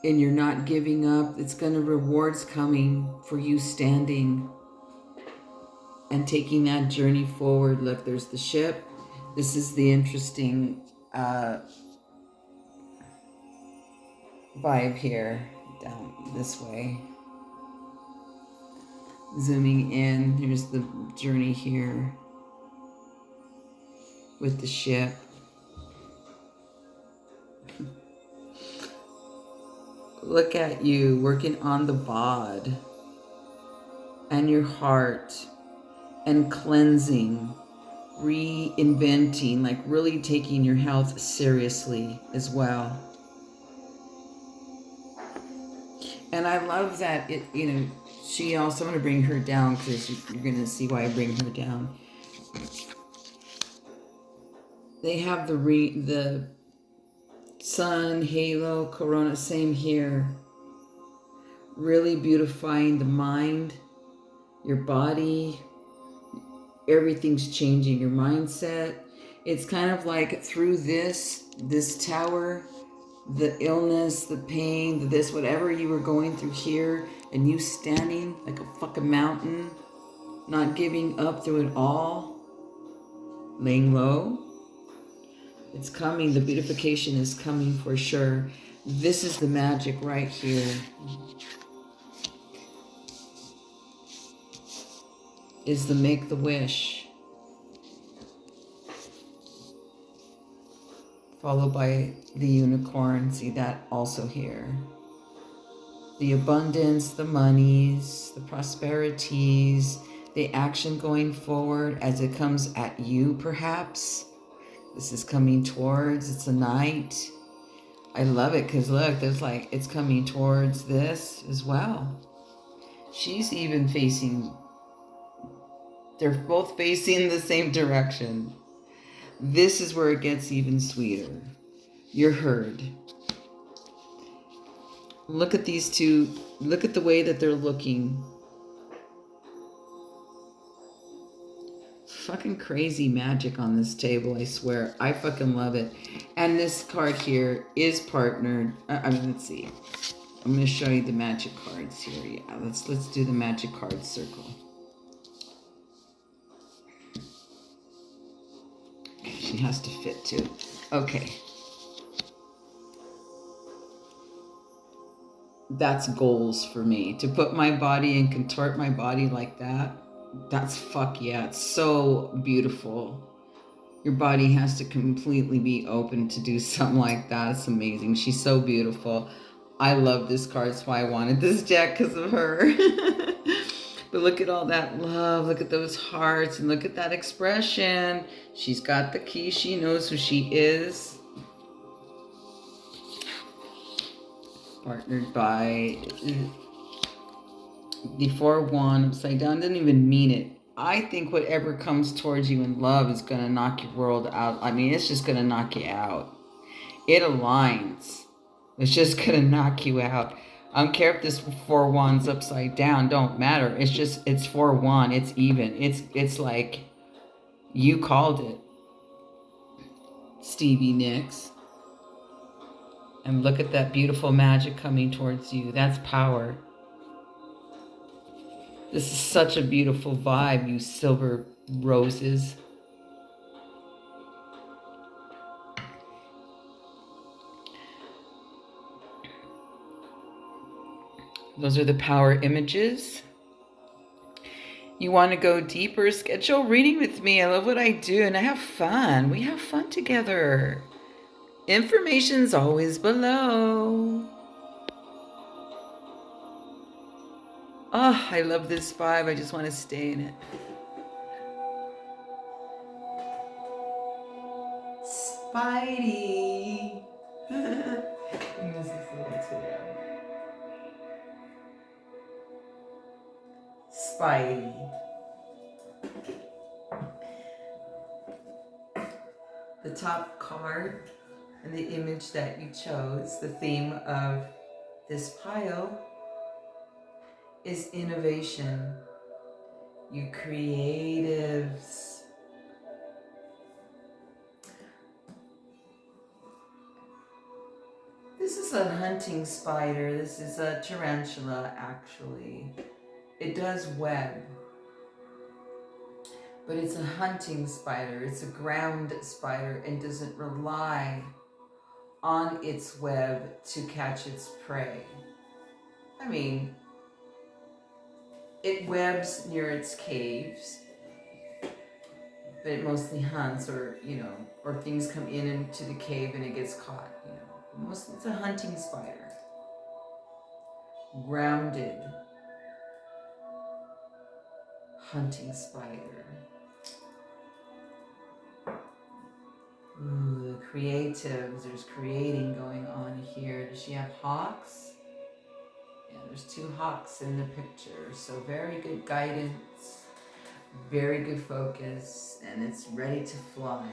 and you're not giving up. It's going to rewards coming for you standing and taking that journey forward. Look, there's the ship. This is the interesting vibe here, down this way. Zooming in, here's the journey here with the ship. Look at you working on the bod and your heart and cleansing, reinventing, like really taking your health seriously as well. And I love that she also, I'm going to bring her down because you're going to see why I bring her down. They have the sun, halo, corona, same here. Really beautifying the mind, your body, everything's changing, your mindset. It's kind of like through this tower, the illness, the pain, this, whatever you were going through here, and you standing like a fucking mountain, not giving up through it all, laying low. It's coming. The beautification is coming for sure. This is the magic right here. Is the make the wish. Followed by the unicorn. See that also here. The abundance, the monies, the prosperities, the action going forward as it comes at you perhaps. This is coming towards, it's a knight. I love it because look, there's like, it's coming towards this as well. She's even facing, they're both facing the same direction. This is where it gets even sweeter. You're heard. Look at these two, look at the way that they're looking. Fucking crazy magic on this table, I swear. I fucking love it. And this card here is partnered. Let's see. I'm going to show you the magic cards here. Yeah, let's do the magic card circle. She has to fit too. Okay. That's goals for me. To put my body and contort my body like that. That's fuck yeah. It's so beautiful. Your body has to completely be open to do something like that. It's amazing. She's so beautiful. I love this card. That's why I wanted this deck, because of her. But look at all that love. Look at those hearts. And look at that expression. She's got the key. She knows who she is. Partnered by the 4 wand upside down. Doesn't even mean it. I think whatever comes towards you in love is going to knock your world out. I mean, it's just going to knock you out. It aligns. It's just going to knock you out. I don't care if this 4-1's upside down, don't matter. It's just, it's 4-1, it's even. It's like, you called it, Stevie Nicks. And look at that beautiful magic coming towards you. That's power. This is such a beautiful vibe, you silver roses. Those are the power images. You want to go deeper, schedule reading with me. I love what I do and I have fun. We have fun together. Information's always below. Oh, I love this vibe. I just want to stay in it. Spidey. This is a little too loud. Spidey. The top card and the image that you chose, the theme of this pile, is innovation. You creatives. This is a hunting spider. This is a tarantula, actually. It does web, but it's a hunting spider. It's a ground spider and doesn't rely on its web to catch its prey. I mean, it webs near its caves, but it mostly hunts, or or things come into the cave and it gets caught. Mostly it's a hunting spider, grounded hunting spider. Ooh, the creatives. There's creating going on here. Does she have hawks? Yeah, there's 2 hawks in the picture. So very good guidance, very good focus, and it's ready to fly.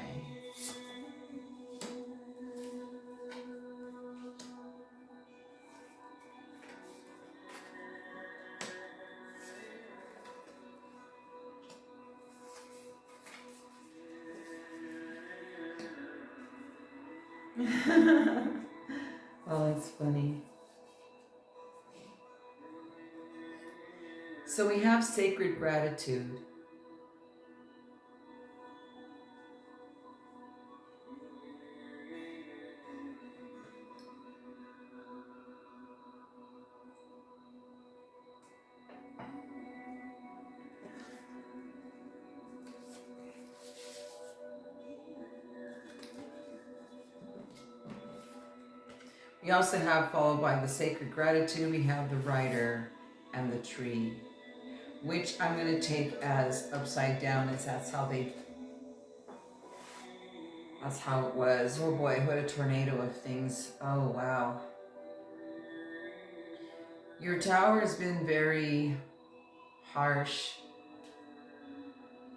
Oh, that's funny. So we have sacred gratitude. We also have, followed by the sacred gratitude, we have the rider and the tree, which I'm going to take as upside down, as that's how it was. Oh boy, what a tornado of things. Oh wow. Your tower has been very harsh,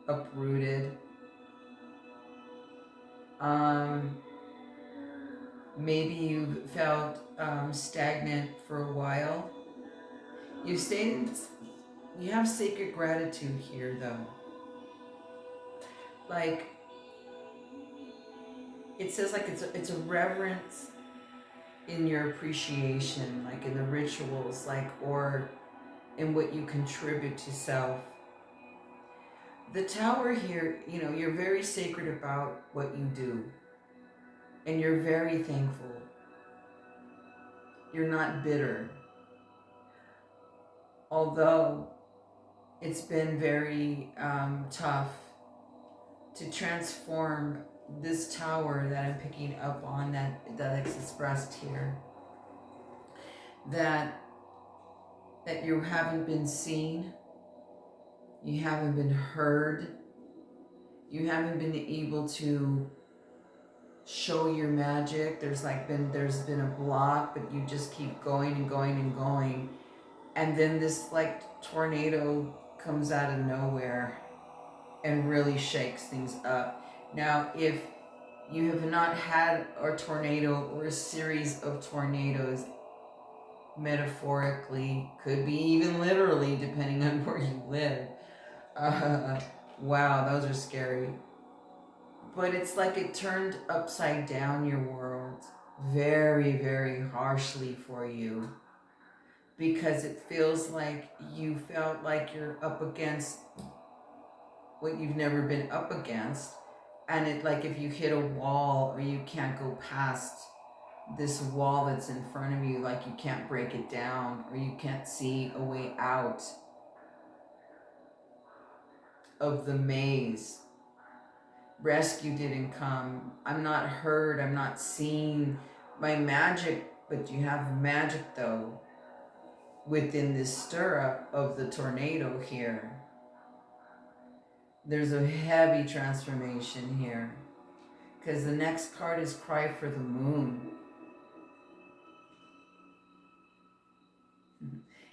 uprooted. Maybe you felt stagnant for a while. You have sacred gratitude here though. Like, it says like it's a reverence in your appreciation, like in the rituals, like, or in what you contribute to self. The tower here, you're very sacred about what you do. And you're very thankful. You're not bitter. Although it's been very tough to transform this tower that I'm picking up on, that's expressed here. That you haven't been seen. You haven't been heard. You haven't been able to show your magic. There's been a block, but you just keep going and going and going. And then this like tornado comes out of nowhere and really shakes things up. Now, if you have not had a tornado or a series of tornadoes, metaphorically, could be even literally, depending on where you live. Wow, those are scary. But it's like it turned upside down your world very, very harshly for you, because it feels like you felt like you're up against what you've never been up against. And it, like, if you hit a wall or you can't go past this wall that's in front of you, like you can't break it down or you can't see a way out of the maze. Rescue didn't come. I'm not heard. I'm not seen. My magic, but you have magic though within this stirrup of the tornado here. There's a heavy transformation here, because the next card is Cry for the Moon.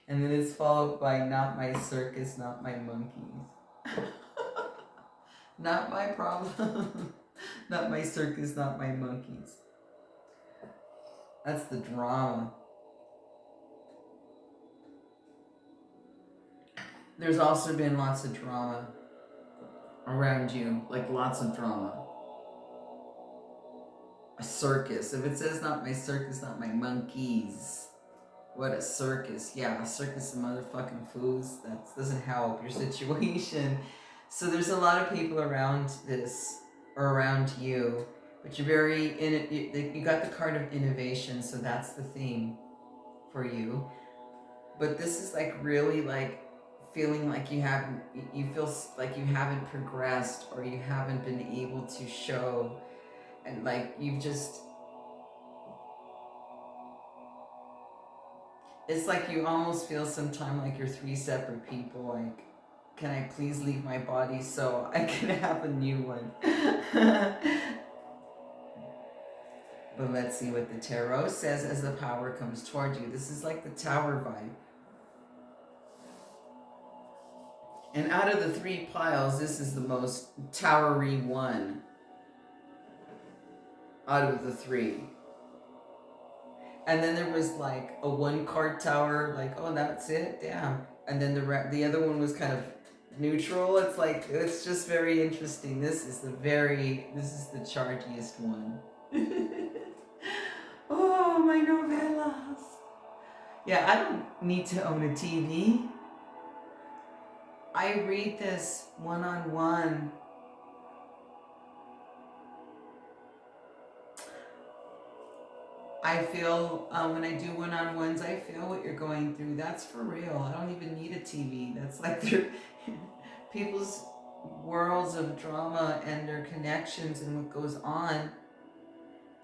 And then it's followed by Not My Circus, Not My Monkeys. Not my problem. Not my circus, not my monkeys. That's the drama. There's also been lots of drama around you, like lots of drama. A circus. If it says not my circus, not my monkeys, what a circus. Yeah, a circus of motherfucking fools. That doesn't help your situation. So there's a lot of people around this, or around you, but you're very in it. You got the card of innovation, so that's the theme for you. But this is like really like feeling like you feel like you haven't progressed, or you haven't been able to show, and like you've just, it's like you almost feel sometimes like you're three separate people. Like, can I please leave my body so I can have a new one? But let's see what the tarot says as the power comes toward you. This is like the Tower vibe. And out of the three piles, this is the most towery one out of the three. And then there was like a one card tower, like, oh, that's it, damn. And then the other one was kind of neutral. It's like, it's just very interesting. This is the chargiest one. Oh, my novellas. Yeah, I don't need to own a TV. I read this one-on-one. I feel, when I do one-on-ones, I feel what you're going through. That's for real. I don't even need a TV. That's like people's worlds of drama and their connections and what goes on.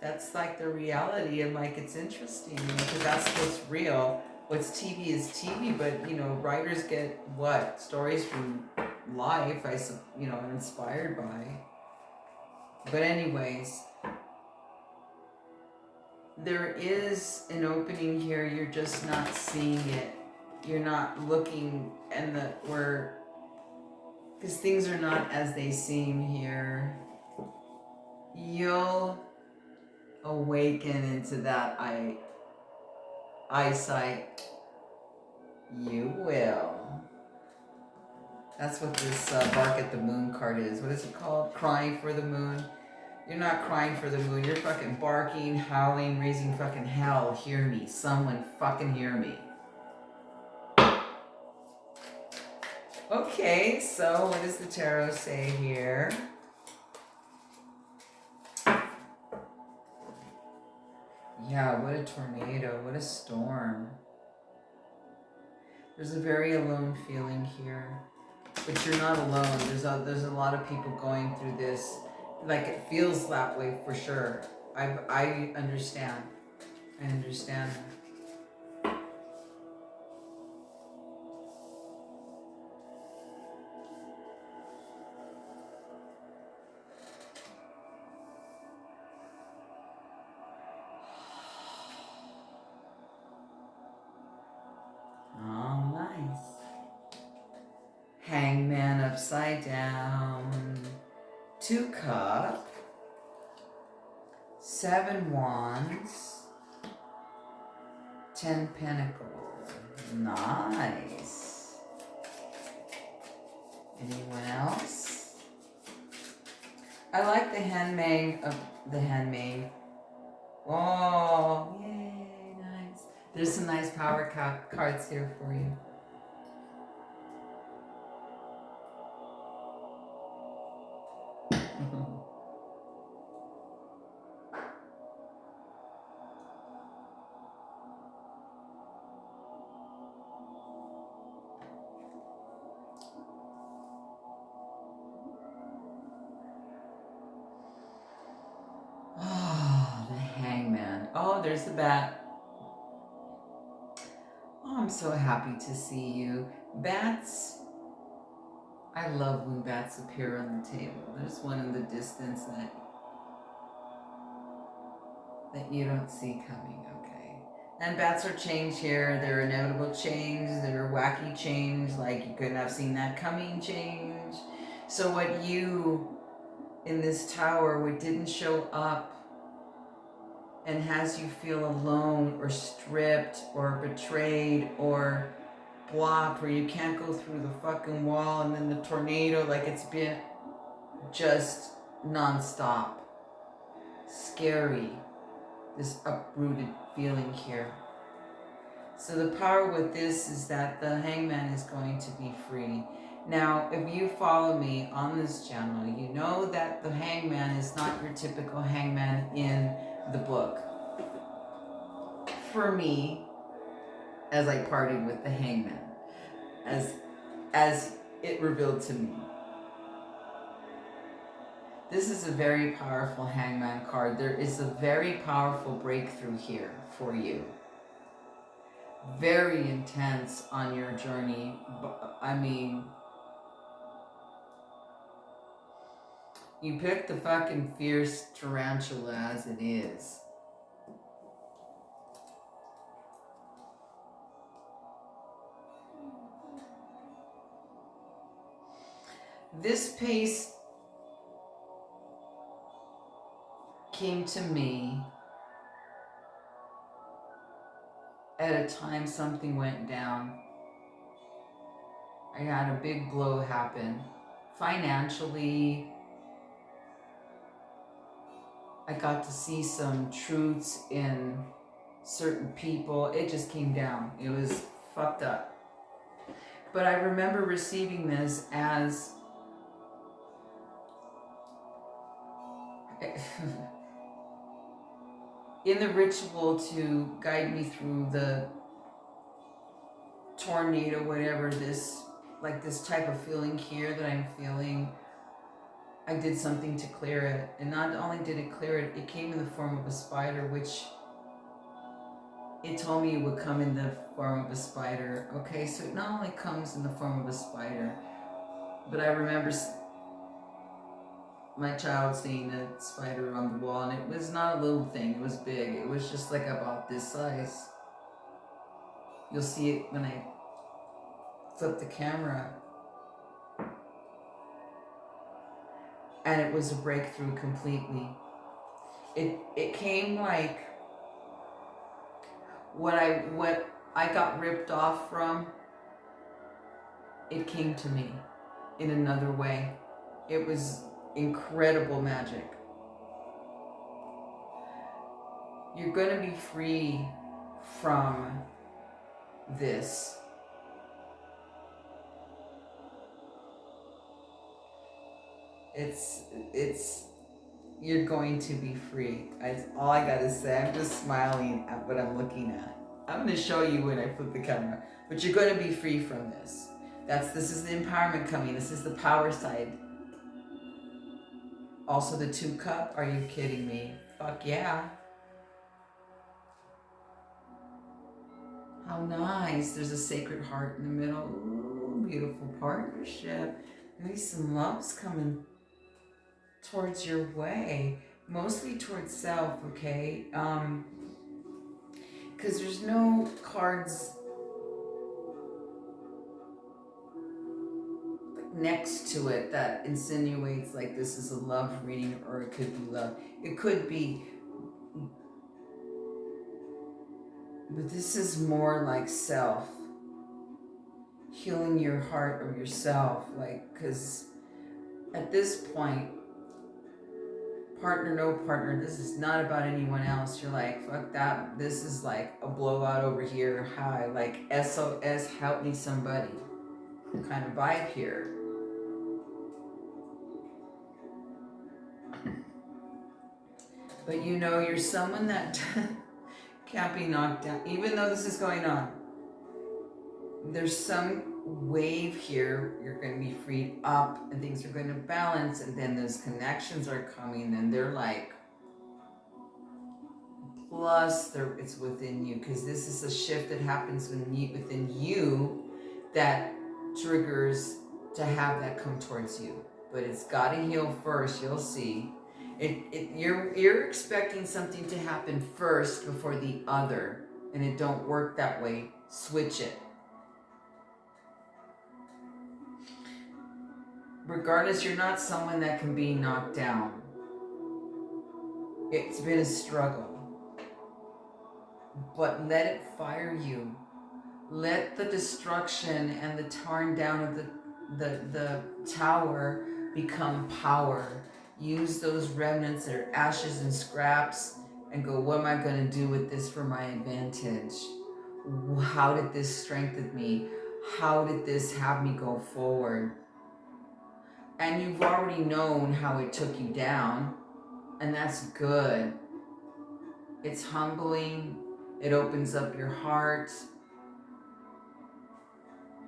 That's like the reality, and like it's interesting, because that's what's real. What's TV is TV, but writers get what? Stories from life, are inspired by. But anyways, there is an opening here. You're just not seeing it. You're not looking, and because things are not as they seem here. You'll awaken into that eyesight. You will. That's what this Bark at the Moon card is. What is it called? Crying for the Moon. You're not crying for the moon. You're fucking barking, howling, raising fucking hell. Hear me. Someone fucking hear me. Okay, so what does the tarot say here? Yeah, what a tornado. What a storm. There's a very alone feeling here. But you're not alone. There's a lot of people going through this. Like, it feels that way for sure. I understand. I understand. Oh, nice. Hangman upside down. 2 cups. 7 wands. 10 Pentacles. Nice. Anyone else? I like the handmaid. Oh, yay, nice. There's some nice power cards here for you. Oh, the Hangman. Oh, there's the bat. Oh, I'm so happy to see you. Bats, I love when bats appear on the table. There's one in the distance that you don't see coming, okay? And bats are change here. They're a notable change. They're a wacky change, like you couldn't have seen that coming change. So what you, in this tower, what didn't show up and has you feel alone or stripped or betrayed or blocked, where you can't go through the fucking wall, and then the tornado, like it's been just nonstop. Scary, this uprooted feeling here. So the power with this is that the Hangman is going to be free. Now, if you follow me on this channel, you know that the Hangman is not your typical Hangman in the book. For me, as I partied with the Hangman, as it revealed to me. This is a very powerful Hangman card. There is a very powerful breakthrough here for you. Very intense on your journey. I mean, you picked the fucking fierce tarantula as it is. This pace came to me at a time something went down. I had a big blow happen. Financially, I got to see some truths in certain people. It just came down. It was fucked up. But I remember receiving this as in the ritual to guide me through the tornado, whatever, this, like this type of feeling here that I'm feeling. I did something to clear it. And not only did it clear it, it came in the form of a spider, which it told me it would come in the form of a spider. Okay, so it not only comes in the form of a spider, but I remember my child seeing a spider on the wall, and it was not a little thing, it was big. It was just like about this size. You'll see it when I flip the camera. And it was a breakthrough completely. It came like what I got ripped off from, it came to me in another way. It was incredible magic. You're going to be free from this. You're going to be free. That's all I gotta say. I'm just smiling at what I'm looking at. I'm gonna show you when I flip the camera, but you're gonna be free from this. This is the empowerment coming. This is the power side. Also the 2 cup. Are you kidding me? Fuck yeah. How nice. There's a sacred heart in the middle. Ooh, beautiful partnership. Maybe some love's coming towards your way, mostly towards self, okay? Because there's no cards next to it that insinuates like this is a love reading, or it could be love. It could be But this is more like self, healing your heart or yourself, like, because at this point, partner, no partner, this is not about anyone else. You're like, fuck that. This is like a blowout over here. Hi, like SOS, help me somebody kind of vibe here. But you know, you're someone that can't be knocked down. Even though this is going on, there's some wave here. You're going to be freed up and things are going to balance. And then those connections are coming and they're like, plus it's within you, because this is a shift that happens within you that triggers to have that come towards you. But it's got to heal first. You'll see. You're expecting something to happen first before the other, and it don't work that way. Switch it. Regardless, you're not someone that can be knocked down. It's been a struggle. But let it fire you. Let the destruction and the tearing down of the tower become power. Use those remnants that are ashes and scraps and go, what am I going to do with this for my advantage? How did this strengthen me? How did this have me go forward? And you've already known how it took you down, and that's good. It's humbling. It opens up your heart.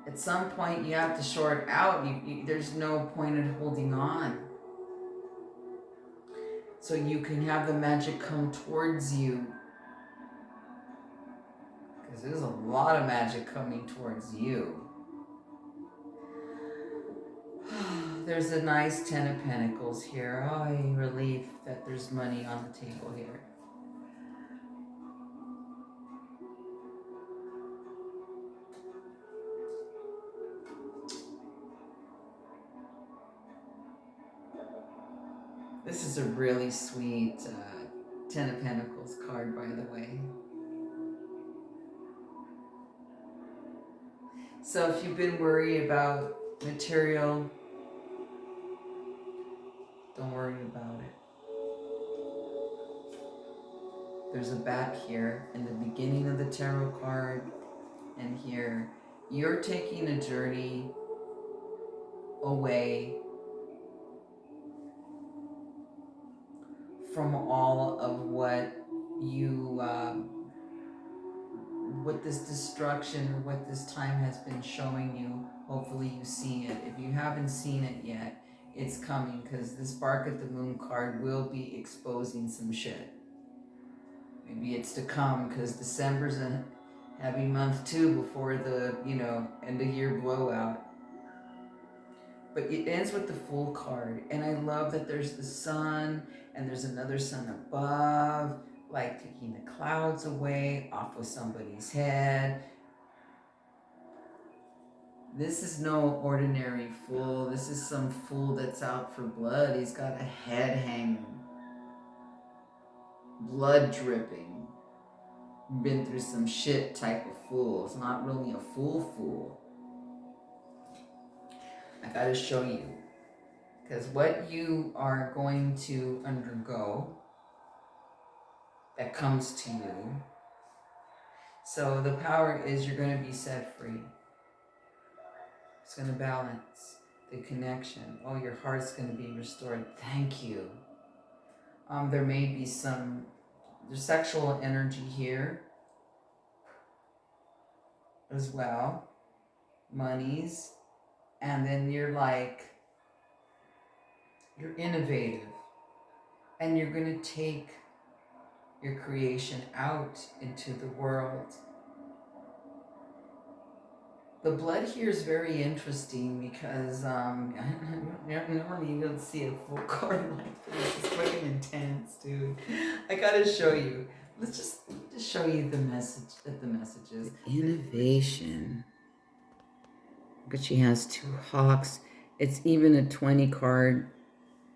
At some point, you have to short out. There's no point in holding on. So you can have the magic come towards you. Because there's a lot of magic coming towards you. There's a nice 10 of Pentacles here. Oh, I'm relieved that there's money on the table here. This is a really sweet 10 of Pentacles card, by the way. So if you've been worried about material, don't worry about it. There's a bat here in the beginning of the tarot card, and here you're taking a journey away from all of what you, what this destruction or what this time has been showing you. Hopefully you see it. If you haven't seen it yet, it's coming, because this Bark at the Moon card will be exposing some shit. Maybe it's to come, because December's a heavy month too before the, end of year blowout. But it ends with the Fool card. And I love that there's the sun and there's another sun above, like taking the clouds away off of somebody's head. This is no ordinary fool. This is some fool that's out for blood. He's got a head hanging, blood dripping. Been through some shit type of fool. It's not really a fool. I gotta show you. Because what you are going to undergo that comes to you. So the power is you're going to be set free. It's going to balance the connection. Oh, your heart's going to be restored. Thank you. There may be there's sexual energy here as well. Monies. And then you're innovative. And you're going to take your creation out into the world. The blood here is very interesting because normally you don't see a full card like this. It's fucking intense, dude. I gotta show you. Let's just show you the messages. Innovation. But she has 2 hawks. It's even a 20 card,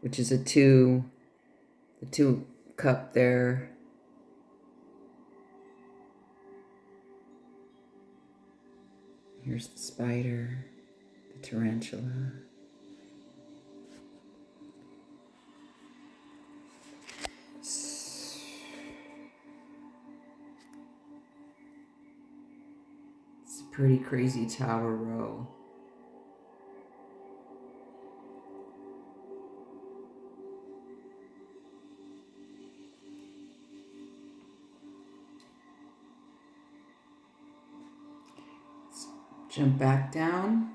which is a 2. The 2 cup there. Here's the spider, the tarantula. It's a pretty crazy tower row. Jump back down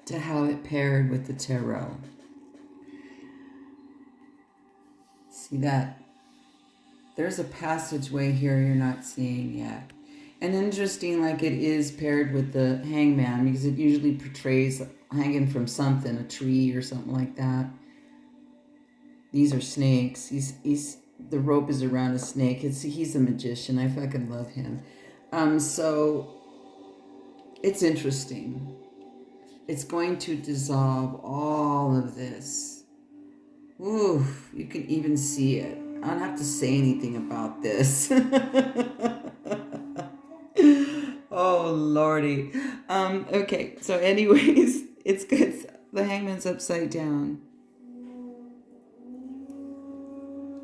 to how it paired with the tarot. See that? There's a passageway here you're not seeing yet. And interesting, like it is paired with the hangman, because it usually portrays hanging from something, a tree or something like that. These are snakes. He's the rope is around a snake. He's a magician. I fucking love him. So it's interesting. It's going to dissolve all of this. Ooh, you can even see it. I don't have to say anything about this. Oh, Lordy. Okay, so anyways, it's good. The hangman's upside down.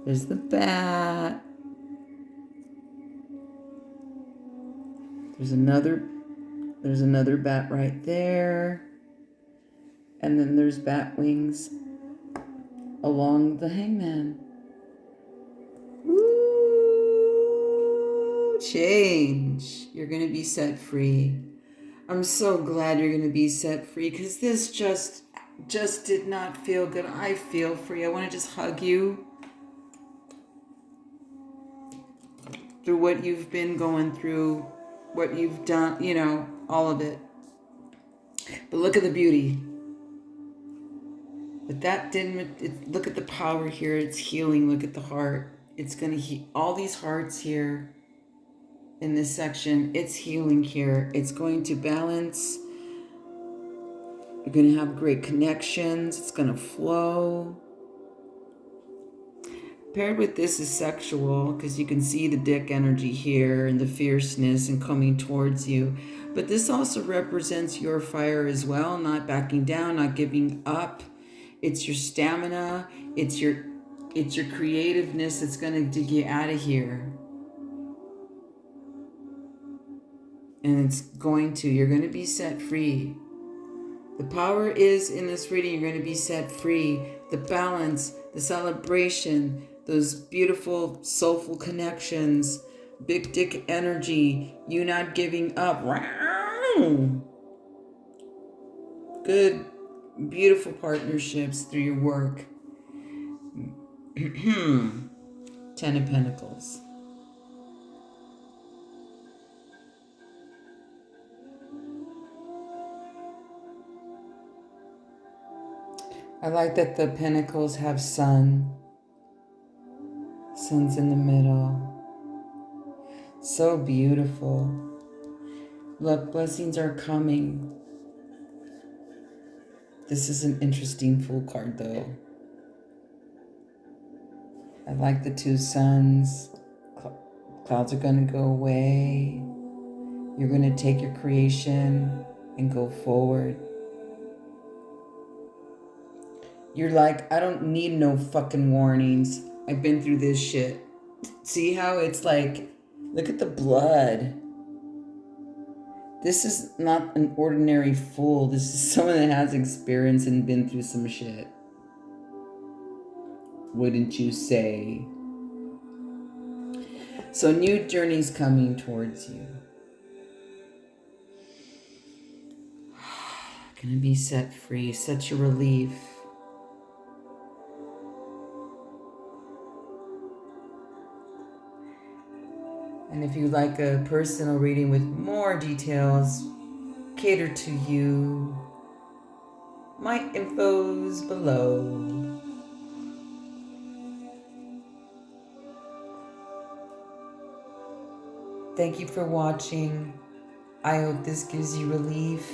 There's the bat. There's another bat right there. And then there's bat wings along the hangman. Ooh, change. You're going to be set free. I'm so glad you're going to be set free, because this just did not feel good. I feel free. I want to just hug you through what you've been going through, what you've done, all of it. But look at the beauty. But that didn't, look at the power here. It's healing. Look at the heart. It's going to heal all these hearts here in this section. It's healing here. It's going to balance. You're going to have great connections. It's going to flow. Paired with this is sexual, because you can see the dick energy here and the fierceness and coming towards you. But this also represents your fire as well, not backing down, not giving up. It's your stamina. It's your creativeness that's going to dig you out of here. And you're going to be set free. The power is in this reading. You're going to be set free. The balance, the celebration, those beautiful soulful connections, big dick energy, you not giving up. Good, beautiful partnerships through your work. 10 of Pentacles. I like that the Pentacles have sun. Sun's in the middle. So beautiful. Look, blessings are coming. This is an interesting Fool card, though. I like the two suns. Clouds are going to go away. You're going to take your creation and go forward. You're like, I don't need no fucking warnings. I've been through this shit. See how it's like, look at the blood. This is not an ordinary fool. This is someone that has experience and been through some shit. Wouldn't you say? So new journey's coming towards you. Gonna be set free. Such a relief. And if you'd like a personal reading with more details, catered to you, my info's below. Thank you for watching. I hope this gives you relief.